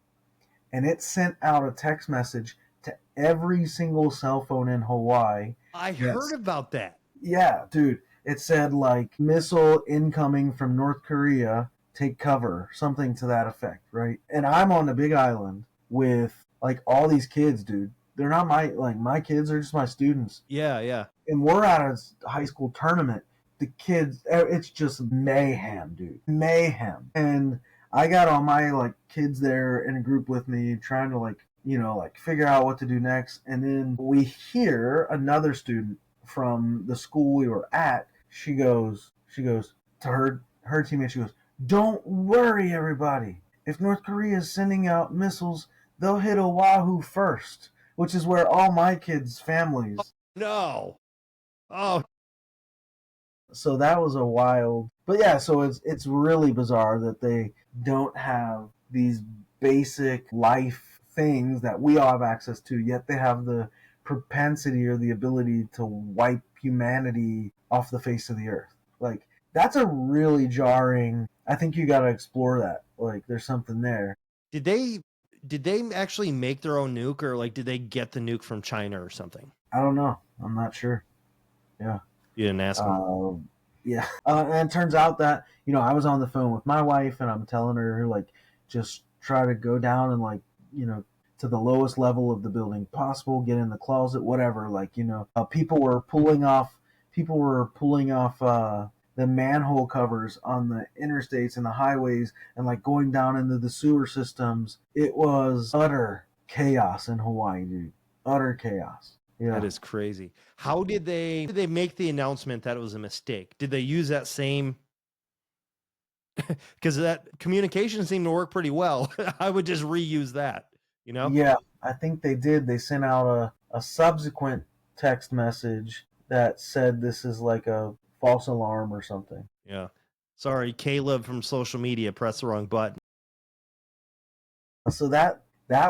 and it sent out a text message to every single cell phone in Hawaii. I heard about that. Yeah, dude. It said like missile incoming from North Korea, take cover, something to that effect, right? And I'm on the Big Island with like all these kids, dude. They're not my kids are just my students. Yeah, yeah. And we're at a high school tournament. The kids, it's just mayhem, dude. Mayhem. And I got all my like kids there in a group with me trying to like figure out what to do next. And then we hear another student from the school we were at. She goes to her teammate, she goes, "Don't worry, everybody. If North Korea is sending out missiles, they'll hit Oahu first," which is where all my kids' families. No. Oh. So that was a wild. But yeah, so it's really bizarre that they don't have these basic life things that we all have access to, yet they have the propensity or the ability to wipe humanity off the face of the earth. Like, that's a really jarring. I think you got to explore that. Like, there's something there. Did they actually make their own nuke, or like did they get the nuke from China or something? I don't know. I'm not sure. Yeah. You didn't ask them. Yeah. And it turns out that, I was on the phone with my wife and I'm telling her, like, just try to go down and, like, to the lowest level of the building possible, get in the closet, whatever. Like, people were pulling off the manhole covers on the interstates and the highways and, like, going down into the sewer systems. It was utter chaos in Hawaii, dude. Utter chaos. Yeah. That is crazy. How did they make the announcement that it was a mistake? Did they use that same? Because that communication seemed to work pretty well. I would just reuse that, Yeah, I think they did. They sent out a subsequent text message that said this is like a false alarm or something. Yeah. Sorry, Caleb from social media pressed the wrong button. So that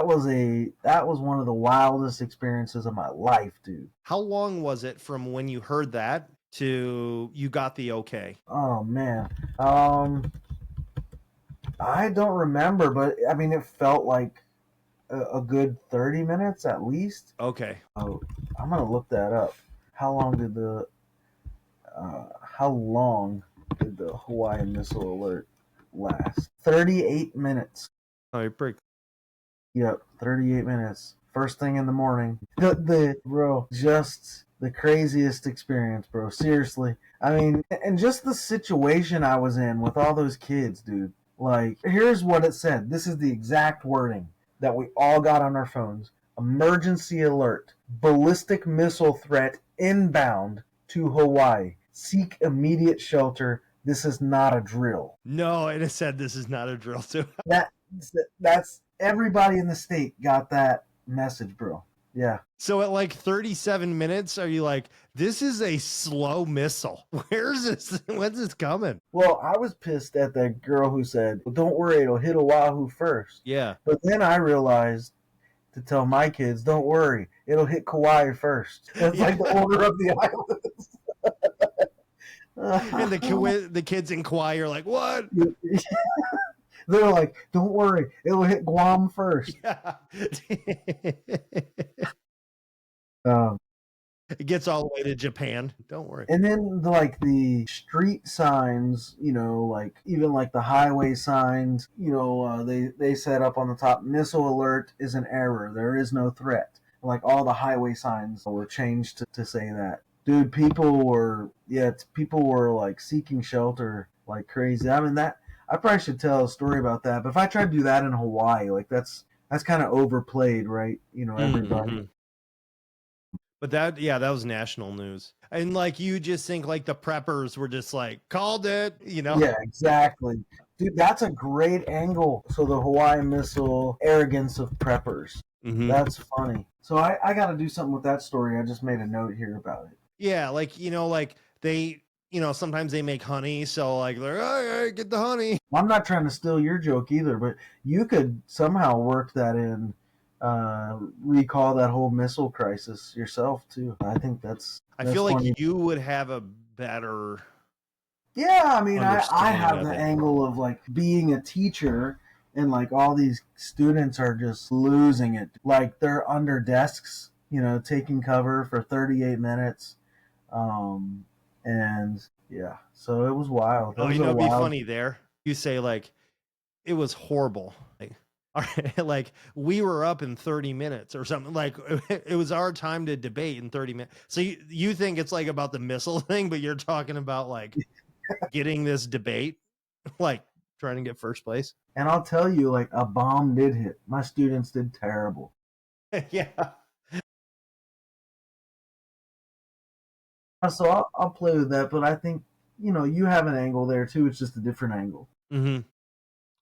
was one of the wildest experiences of my life, dude. How long was it from when you heard that to you got the okay? Oh man. I don't remember, but I mean it felt like a good 30 minutes at least. Okay. Oh, I'm going to look that up. How long did the Hawaiian missile alert last? 38 minutes. Oh, you're pretty. Yep, 38 minutes. First thing in the morning. Bro, just the craziest experience, bro. Seriously. I mean, and just the situation I was in with all those kids, dude. Like, here's what it said. This is the exact wording that we all got on our phones. Emergency alert. Ballistic missile threat inbound to Hawaii. Seek immediate shelter this is not a drill. No, and it said this is not a drill too. That's everybody in the state got that message, bro. Yeah. So at like 37 minutes, are you like, this is a slow missile? Where's this? When's this coming? Well, I was pissed at the girl who said, well, don't worry, it'll hit Oahu first. Yeah. But then I realized to tell my kids, don't worry, it'll hit Kauai first. It's like the order of the islands. And the kids in Kauai are like, what? They're like, don't worry, it'll hit Guam first. Yeah. Um, It gets all the way to Japan. Don't worry. and then the street signs, like even like the highway signs, they set up on the top, missile alert is an error. There is no threat. Like all the highway signs were changed to say that. Dude, people were like seeking shelter like crazy. I mean, that I probably should tell a story about that. But if I try to do that in Hawaii, like that's kind of overplayed, right? Everybody. Mm-hmm. But that was national news. And like you just think like the preppers were just like, called it, Yeah, exactly. Dude, that's a great angle. So the Hawaii missile arrogance of preppers. Mm-hmm. That's funny. So I got to do something with that story. I just made a note here about it. Yeah, like, like they, sometimes they make honey. So like, they're like, oh, yeah, get the honey. I'm not trying to steal your joke either, but you could somehow work that in, recall that whole missile crisis yourself too. I think that's feel like funny. you would have a better. Yeah, I mean, I understanding have of the it. angle of like being a teacher and like all these students are just losing it. Like they're under desks, taking cover for 38 minutes. And yeah, so it was wild. Oh, it'd be funny there. You say like, it was horrible. Like, all right, like we were up in 30 minutes or something. Like it was our time to debate in 30 minutes. So you think it's like about the missile thing, but you're talking about like getting this debate, like trying to get first place. And I'll tell you, like a bomb did hit. My students did terrible. Yeah. So I'll play with that, but I think you have an angle there too. It's just a different angle. Mm-hmm.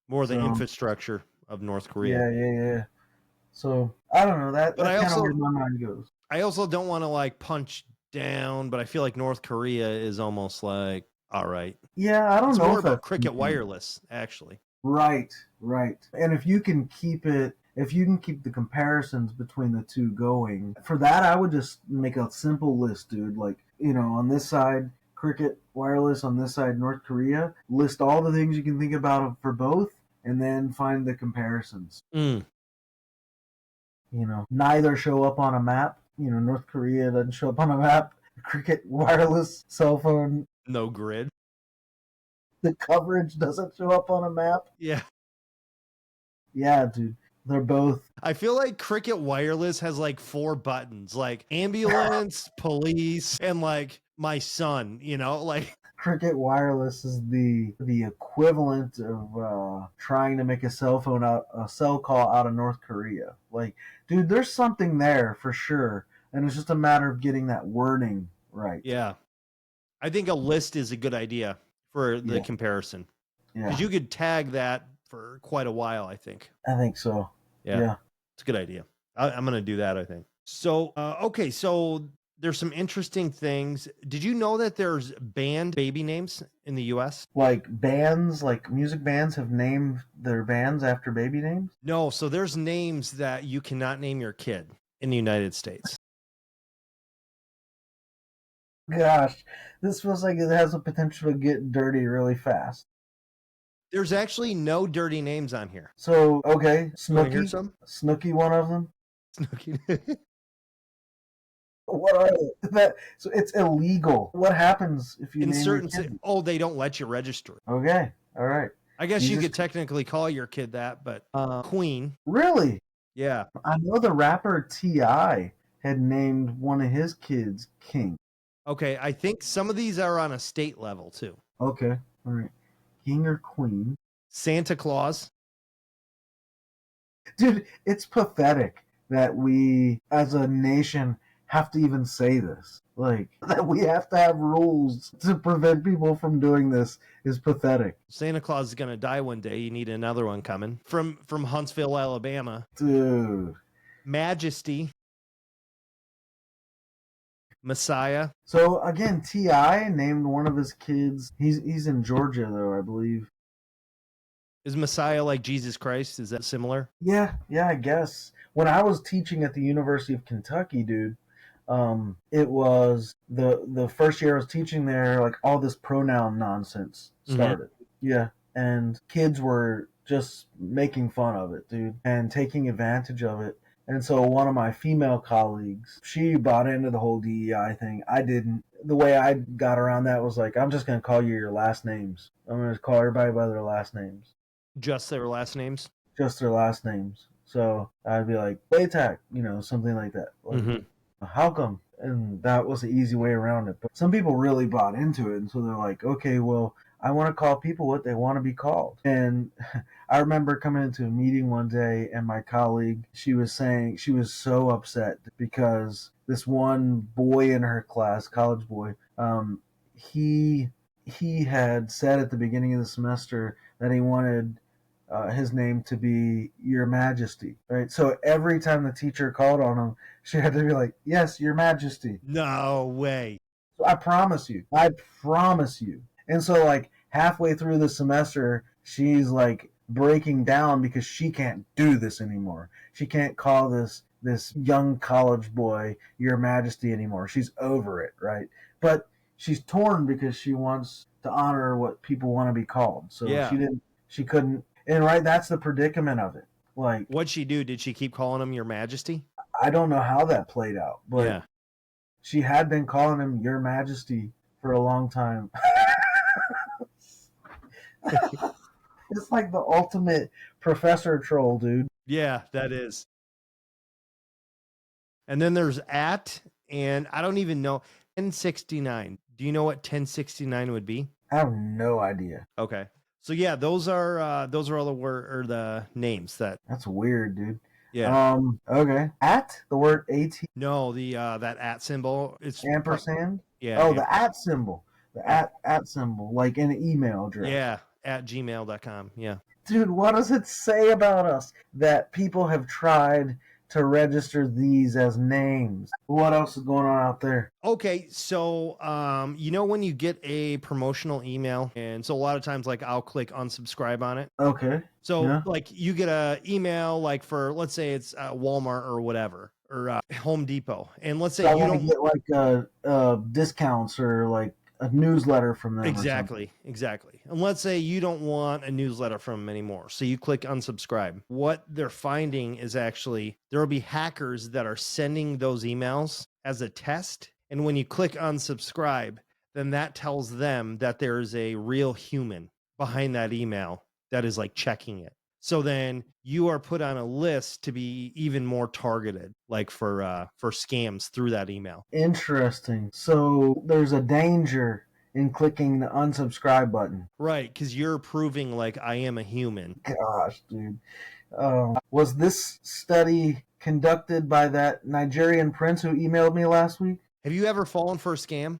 More the infrastructure of North Korea. Yeah. So I don't know that. But That's kind of also- where my mind goes. I also don't want to like punch down, but I feel like North Korea is almost like, all right. Yeah, I don't It's know more if about that's Cricket Wireless, actually. Right. And if you can keep the comparisons between the two going, for that I would just make a simple list, dude. Like, on this side, Cricket Wireless, on this side, North Korea. List all the things you can think about for both, and then find the comparisons. Mm. Neither show up on a map. North Korea doesn't show up on a map. Cricket Wireless cell phone, No grid. the coverage doesn't show up on a map. Yeah. Yeah, dude. They're both. I feel like Cricket Wireless has like 4 buttons, like ambulance, police, and like my son, like Cricket Wireless is the equivalent of trying to make a cell call out of North Korea. Like, dude, there's something there for sure, and it's just a matter of getting that wording right. yeah. I think a list is a good idea for the comparison. Yeah, Because you could tag that for quite a while, I think. I think so. Yeah. It's a good idea. I'm going to do that, I think. So, okay, so there's some interesting things. Did you know that there's band baby names in the U.S.? Like bands, like music bands have named their bands after baby names? No, so there's names that you cannot name your kid in the United States. Gosh, this feels like it has the potential to get dirty really fast. There's actually no dirty names on here. So, okay, You wanna hear Snooki. some? Snooki, one of them. Snooki. What are they? So it's illegal. What happens if you In name certain your kid? they don't let you register. Okay, all right. I guess You you just- could technically call your kid that, but Queen. Really? Yeah. I know the rapper T.I. had named one of his kids King. Okay, I think some of these are on a state level too. Okay, all right. King or Queen? Santa Claus. Dude, it's pathetic that we, as a nation, have to even say this. Like, that we have to have rules to prevent people from doing this is pathetic. Santa Claus is gonna die one day. You need another one coming from Huntsville, Alabama. Dude. Majesty, Messiah. So again, T.I. named one of his kids. He's in Georgia though, I believe. Is Messiah like Jesus Christ? Is that similar? Yeah, I guess. When I was teaching at the University of Kentucky, dude, it was the first year I was teaching there, like all this pronoun nonsense started. Yeah. And kids were just making fun of it, dude, and taking advantage of it. And so one of my female colleagues, she bought into the whole DEI thing. I didn't. The way I got around that was like, I'm just going to call you your last names. I'm going to call everybody by their last names. Just their last names? Just their last names. So I'd be like, Baytac, something like that. Like, how come? And that was the easy way around it. But some people really bought into it. And so they're like, okay, well, I want to call people what they want to be called. And I remember coming into a meeting one day and my colleague, she was saying she was so upset because this one boy in her class, college boy, he had said at the beginning of the semester that he wanted his name to be Your Majesty, right? So every time the teacher called on him, she had to be like, yes, Your Majesty. No way. So I promise you. And so like halfway through the semester, she's like breaking down because she can't do this anymore. She can't call this young college boy Your Majesty anymore. She's over it, right? But she's torn because she wants to honor what people want to be called. So she couldn't. And right, that's the predicament of it. Like, what'd she do? Did she keep calling him Your Majesty? I don't know how that played out, but she had been calling him Your Majesty for a long time. It's like the ultimate professor troll, dude. Yeah, that is. And then there's and I don't even know, 1069. Do you know what 1069 would be? I have no idea. Okay. So yeah, those are all the names that. That's weird, dude. Yeah. Okay. The word at. No, the that at symbol. It's ampersand. Yeah. Oh, the at symbol. The at symbol, like in an email address. Yeah, at gmail.com. Yeah. Dude, what does it say about us that people have tried to register these as names? What else is going on out there? Okay, so when you get a promotional email, and so a lot of times like I'll click unsubscribe on it. Okay. So like you get a email like for, let's say it's Walmart or whatever, or Home Depot, and let's say so you don't get like discounts or like a newsletter from them. Exactly. And let's say you don't want a newsletter from them anymore. So you click unsubscribe. What they're finding is actually there will be hackers that are sending those emails as a test. And when you click unsubscribe, then that tells them that there is a real human behind that email that is like checking it. So then you are put on a list to be even more targeted, like for scams through that email. Interesting. So there's a danger in clicking the unsubscribe button. Right, because you're proving like I am a human. Gosh, dude. Was this study conducted by that Nigerian prince who emailed me last week? Have you ever fallen for a scam?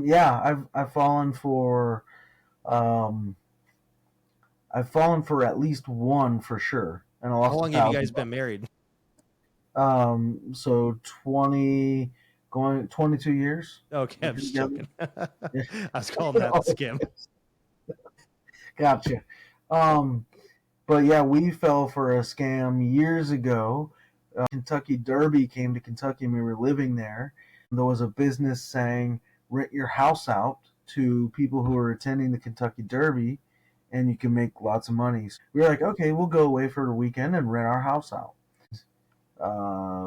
Yeah, I've fallen for at least one for sure. And I lost. How long have you guys been married? So 22 years. Okay, I'm just joking. I was calling that a scam. Gotcha. But yeah, we fell for a scam years ago. Kentucky Derby came to Kentucky and we were living there. There was a business saying, rent your house out to people who are attending the Kentucky Derby and you can make lots of money. So we were like, okay, we'll go away for the weekend and rent our house out.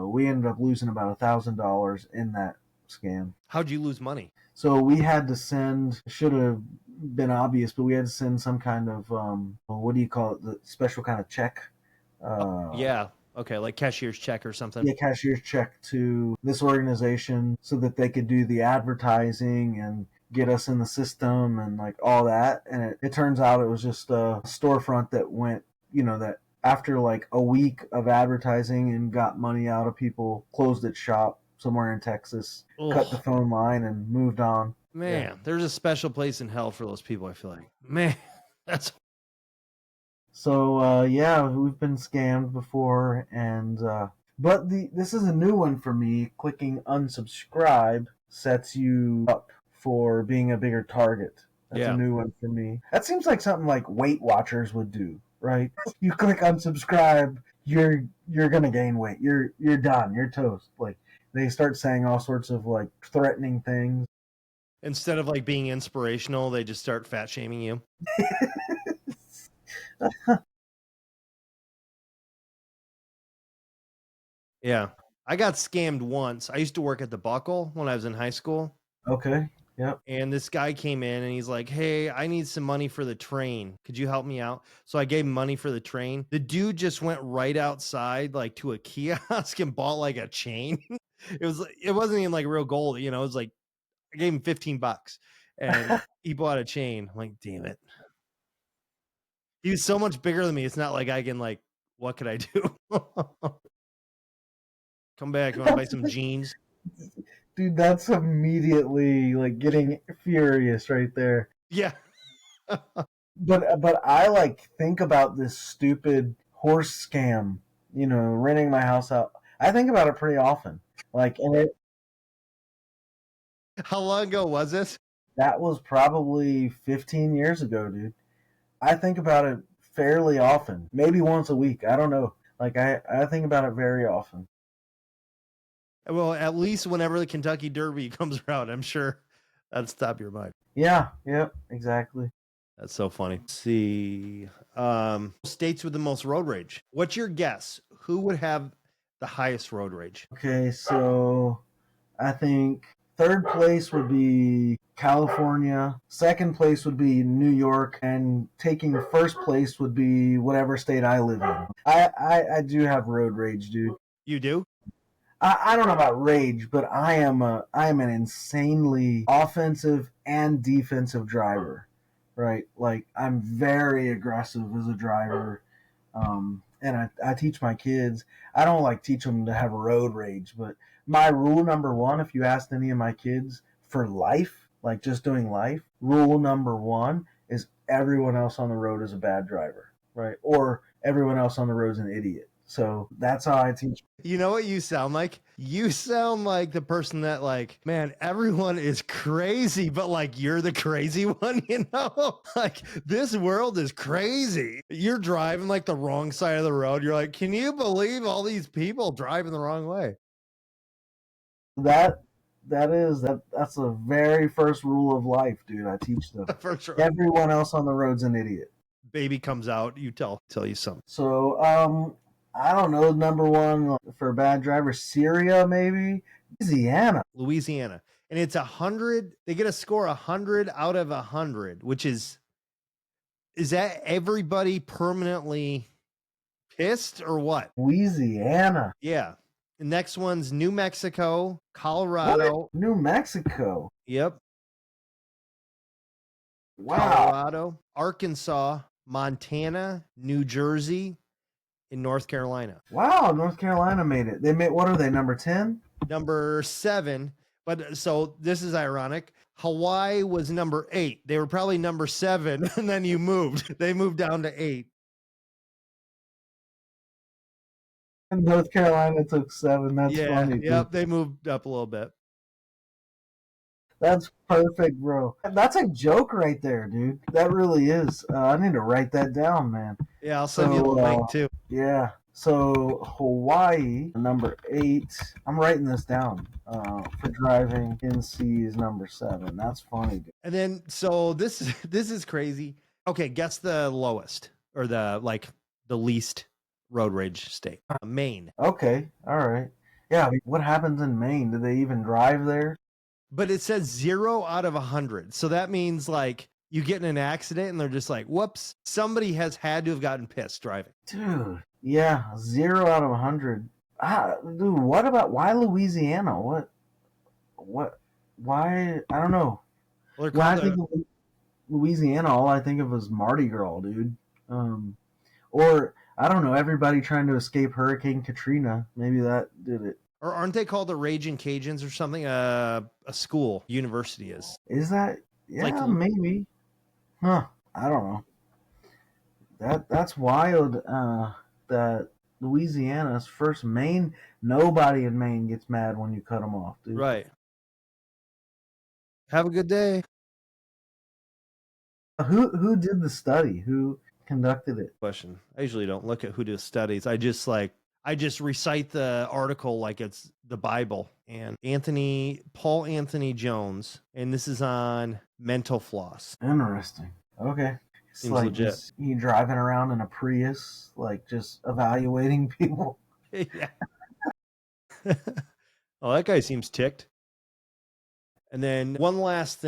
We ended up losing about $1,000 in that scam. How'd you lose money? So we had to send, should have been obvious, but we had to send some kind of, what do you call it, the special kind of check? Yeah. Okay, like cashier's check or something. Yeah, cashier's check to this organization so that they could do the advertising and get us in the system and like all that. And it turns out it was just a storefront that went, that after like a week of advertising and got money out of people, closed its shop somewhere in Texas, cut the Ugh. phone line, and moved on. Man, there's a special place in hell for those people, I feel like. Man, that's So yeah, we've been scammed before, and but this is a new one for me. Clicking unsubscribe sets you up for being a bigger target. That's a yeah. new one for me. That seems like something like Weight Watchers would do, right? You click unsubscribe, you're gonna gain weight. You're done. You're toast. Like they start saying all sorts of like threatening things. Instead of like being inspirational, they just start fat shaming you. Yeah. I got scammed once. I used to work at the Buckle when I was in high school. Okay. Yep. And this guy came in and he's like, "Hey, I need some money for the train. Could you help me out?" So I gave him money for the train. The dude just went right outside, like to a kiosk and bought like a chain. It wasn't even like real gold, you know, it was like I gave him $15 and he bought a chain. I'm like, damn it. He was so much bigger than me. It's not like I can like, what could I do? Come back. You want to buy some jeans? Dude, that's immediately like getting furious right there. Yeah. But I like think about this stupid horse scam, renting my house out. I think about it pretty often. Like, and How long ago was this? that was probably 15 years ago, dude. I think about it fairly often, maybe once a week. I don't know. Like, I think about it very often. Well, at least whenever the Kentucky Derby comes around, I'm sure that's top of your mind. Yeah, yep, exactly. That's so funny. Let's see. States with the most road rage. What's your guess? Who would have the highest road rage? Okay, so I think third place would be California. Second place would be New York, and taking first place would be whatever state I live in. I do have road rage, dude. You do? I don't know about rage, but I am an insanely offensive and defensive driver, right? Like I'm very aggressive as a driver, and I teach my kids. I don't like teach them to have road rage, but my rule number one, if you asked any of my kids for life, like just doing life, rule number one is everyone else on the road is a bad driver, right? Or everyone else on the road is an idiot. So that's how I teach. You know what you sound like? You sound like the person that like, man, everyone is crazy, but like you're the crazy one, you know? Like this world is crazy. You're driving like the wrong side of the road. You're like, can you believe all these people driving the wrong way? That's the very first rule of life, dude. I teach them. For sure. Everyone else on the road's an idiot. Baby comes out, you tell you something. So, I don't know, number one for a bad driver, Syria, maybe? Louisiana. And it's 100. They get a score 100 out of 100, which is that everybody permanently pissed or what? Louisiana. Yeah. The next one's New Mexico, Colorado. What? New Mexico. Yep. Wow. Colorado, Arkansas, Montana, New Jersey, in North Carolina. Wow, North Carolina made it. What are they, number 10? Number 7. But so this is ironic. Hawaii was number 8. They were probably number 7, and then you moved. They moved down to 8. And North Carolina took 7. That's funny. Yep, they moved up a little bit. That's perfect, bro. That's a joke right there, dude. That really is. I need to write that down, man. Yeah, I'll send you a link too. Yeah. So Hawaii, number 8. I'm writing this down for driving. NC is number 7. That's funny, dude. And then so this is crazy. Okay, guess the lowest or the least road rage state. Maine. Okay. All right. Yeah. What happens in Maine? Do they even drive there? But it says 0 out of 100. So that means like you get in an accident and they're just like, whoops, somebody has had to have gotten pissed driving. Dude, yeah, 0 out of 100. Dude, why Louisiana? Why? I don't know. Well, When I think of Louisiana, all I think of is Mardi Gras, dude. Or, I don't know, everybody trying to escape Hurricane Katrina. Maybe that did it. Or aren't they called the Raging Cajuns or something? A school, university is. Is that? Yeah, Like maybe. Huh? I don't know. That's wild. That Louisiana's first Maine. Nobody in Maine gets mad when you cut them off, dude. right. Have a good day. Who did the study? Who conducted it? Question. I usually don't look at who does studies. I just recite the article like it's the Bible. And Paul Anthony Jones, and this is on mental floss. Interesting. Okay. It's Seems like legit. just you driving around in a Prius, like just evaluating people. Yeah. Oh, that guy seems ticked. And then one last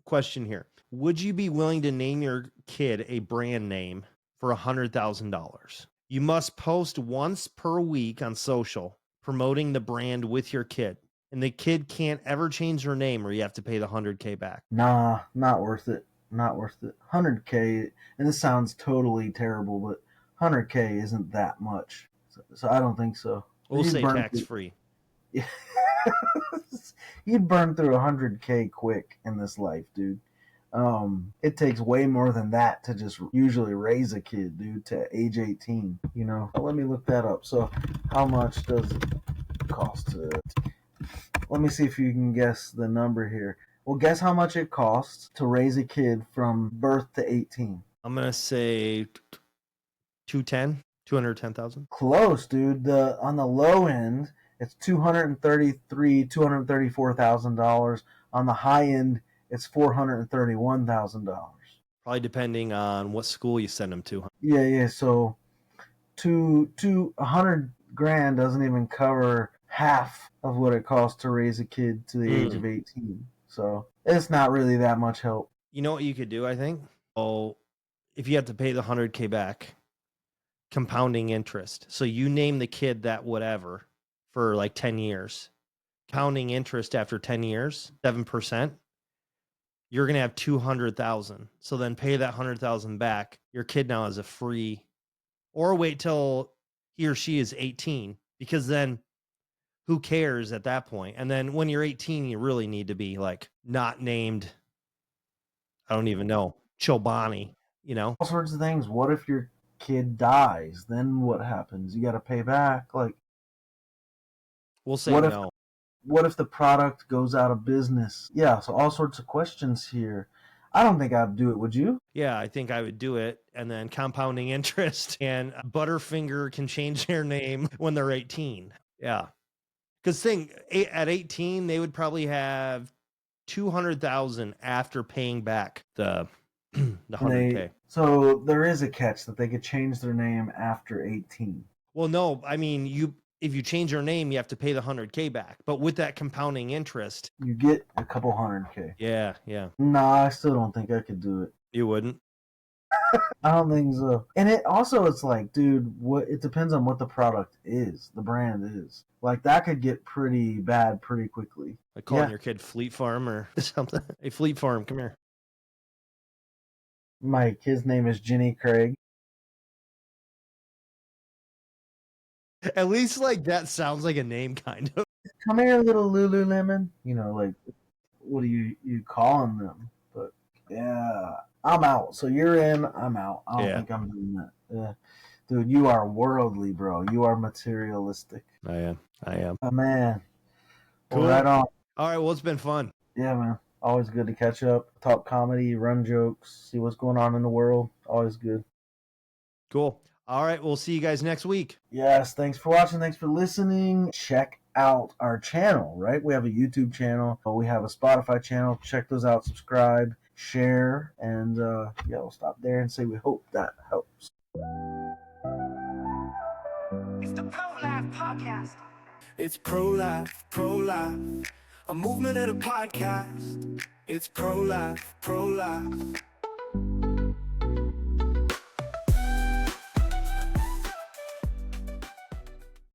question here. Would you be willing to name your kid a brand name for $100,000? You must post once per week on social promoting the brand with your kid. And the kid can't ever change their name or you have to pay the 100K back. Nah, not worth it. Not worth it. 100K, and this sounds totally terrible, but 100K isn't that much. So I don't think so. We'll You'd say burn tax through- free. You'd burn through 100K quick in this life, dude. It takes way more than that to just usually raise a kid, dude, to age 18, you know. Let me look that up. So how much does it cost to... Let me see if you can guess the number here. Well, guess how much it costs to raise a kid from birth to 18. I'm going to say 210,000. Close, dude. On the low end, it's $234,000. On the high end, it's $431,000. Probably depending on what school you send them to. Yeah. So, to $100,000 doesn't even cover half of what it costs to raise a kid to the age of 18. So it's not really that much help. You know what you could do, I think? Oh, if you have to pay the 100K back, compounding interest. So you name the kid that whatever for like 10 years. Compounding interest after 10 years, 7%. You're going to have 200,000. So then pay that 100,000 back. Your kid now is a free, or wait till he or she is 18, because then who cares at that point? And then when you're 18, you really need to be like not named, I don't even know, Chobani, you know? All sorts of things. What if your kid dies? Then what happens? You got to pay back. Like, We'll say what if no. what if the product goes out of business? Yeah, so all sorts of questions here. I don't think I'd do it. Would you? Yeah, I think I would do it. And then compounding interest, and Butterfinger can change their name when they're 18. Yeah. Because at 18, they would probably have 200,000 after paying back the 100K. So there is a catch that they could change their name after 18. Well, no, I mean, if you change your name, you have to pay the 100K back. But with that compounding interest, You get a couple 100K. yeah, Nah, I still don't think I could do it. you wouldn't. I don't think so. And it's like, dude, it depends on what the product is, the brand is. Like that could get pretty bad pretty quickly. Like calling Yeah. your kid Fleet Farm or something. Hey, Fleet Farm, come here. Mike, his name is Jenny Craig. At least like that sounds like a name, kind of. Come here, little Lululemon. You know, like what are you calling them? But yeah, I'm out. So you're in, I'm out. I don't Yeah. think I'm doing that. Yeah. Dude, you are worldly, bro. You are materialistic. I am. Oh man. Well, Cool. right on. All right, well, it's been fun. Yeah, man. Always good to catch up, talk comedy, run jokes, see what's going on in the world. Always good. Cool. All right, we'll see you guys next week. Yes, thanks for watching. Thanks for listening. Check out our channel, right? We have a YouTube channel. We have a Spotify channel. Check those out. Subscribe, share, and yeah, we'll stop there and say we hope that helps. It's the Pro Life Podcast. It's pro-life, pro-life. A movement and a podcast. It's pro-life, pro-life.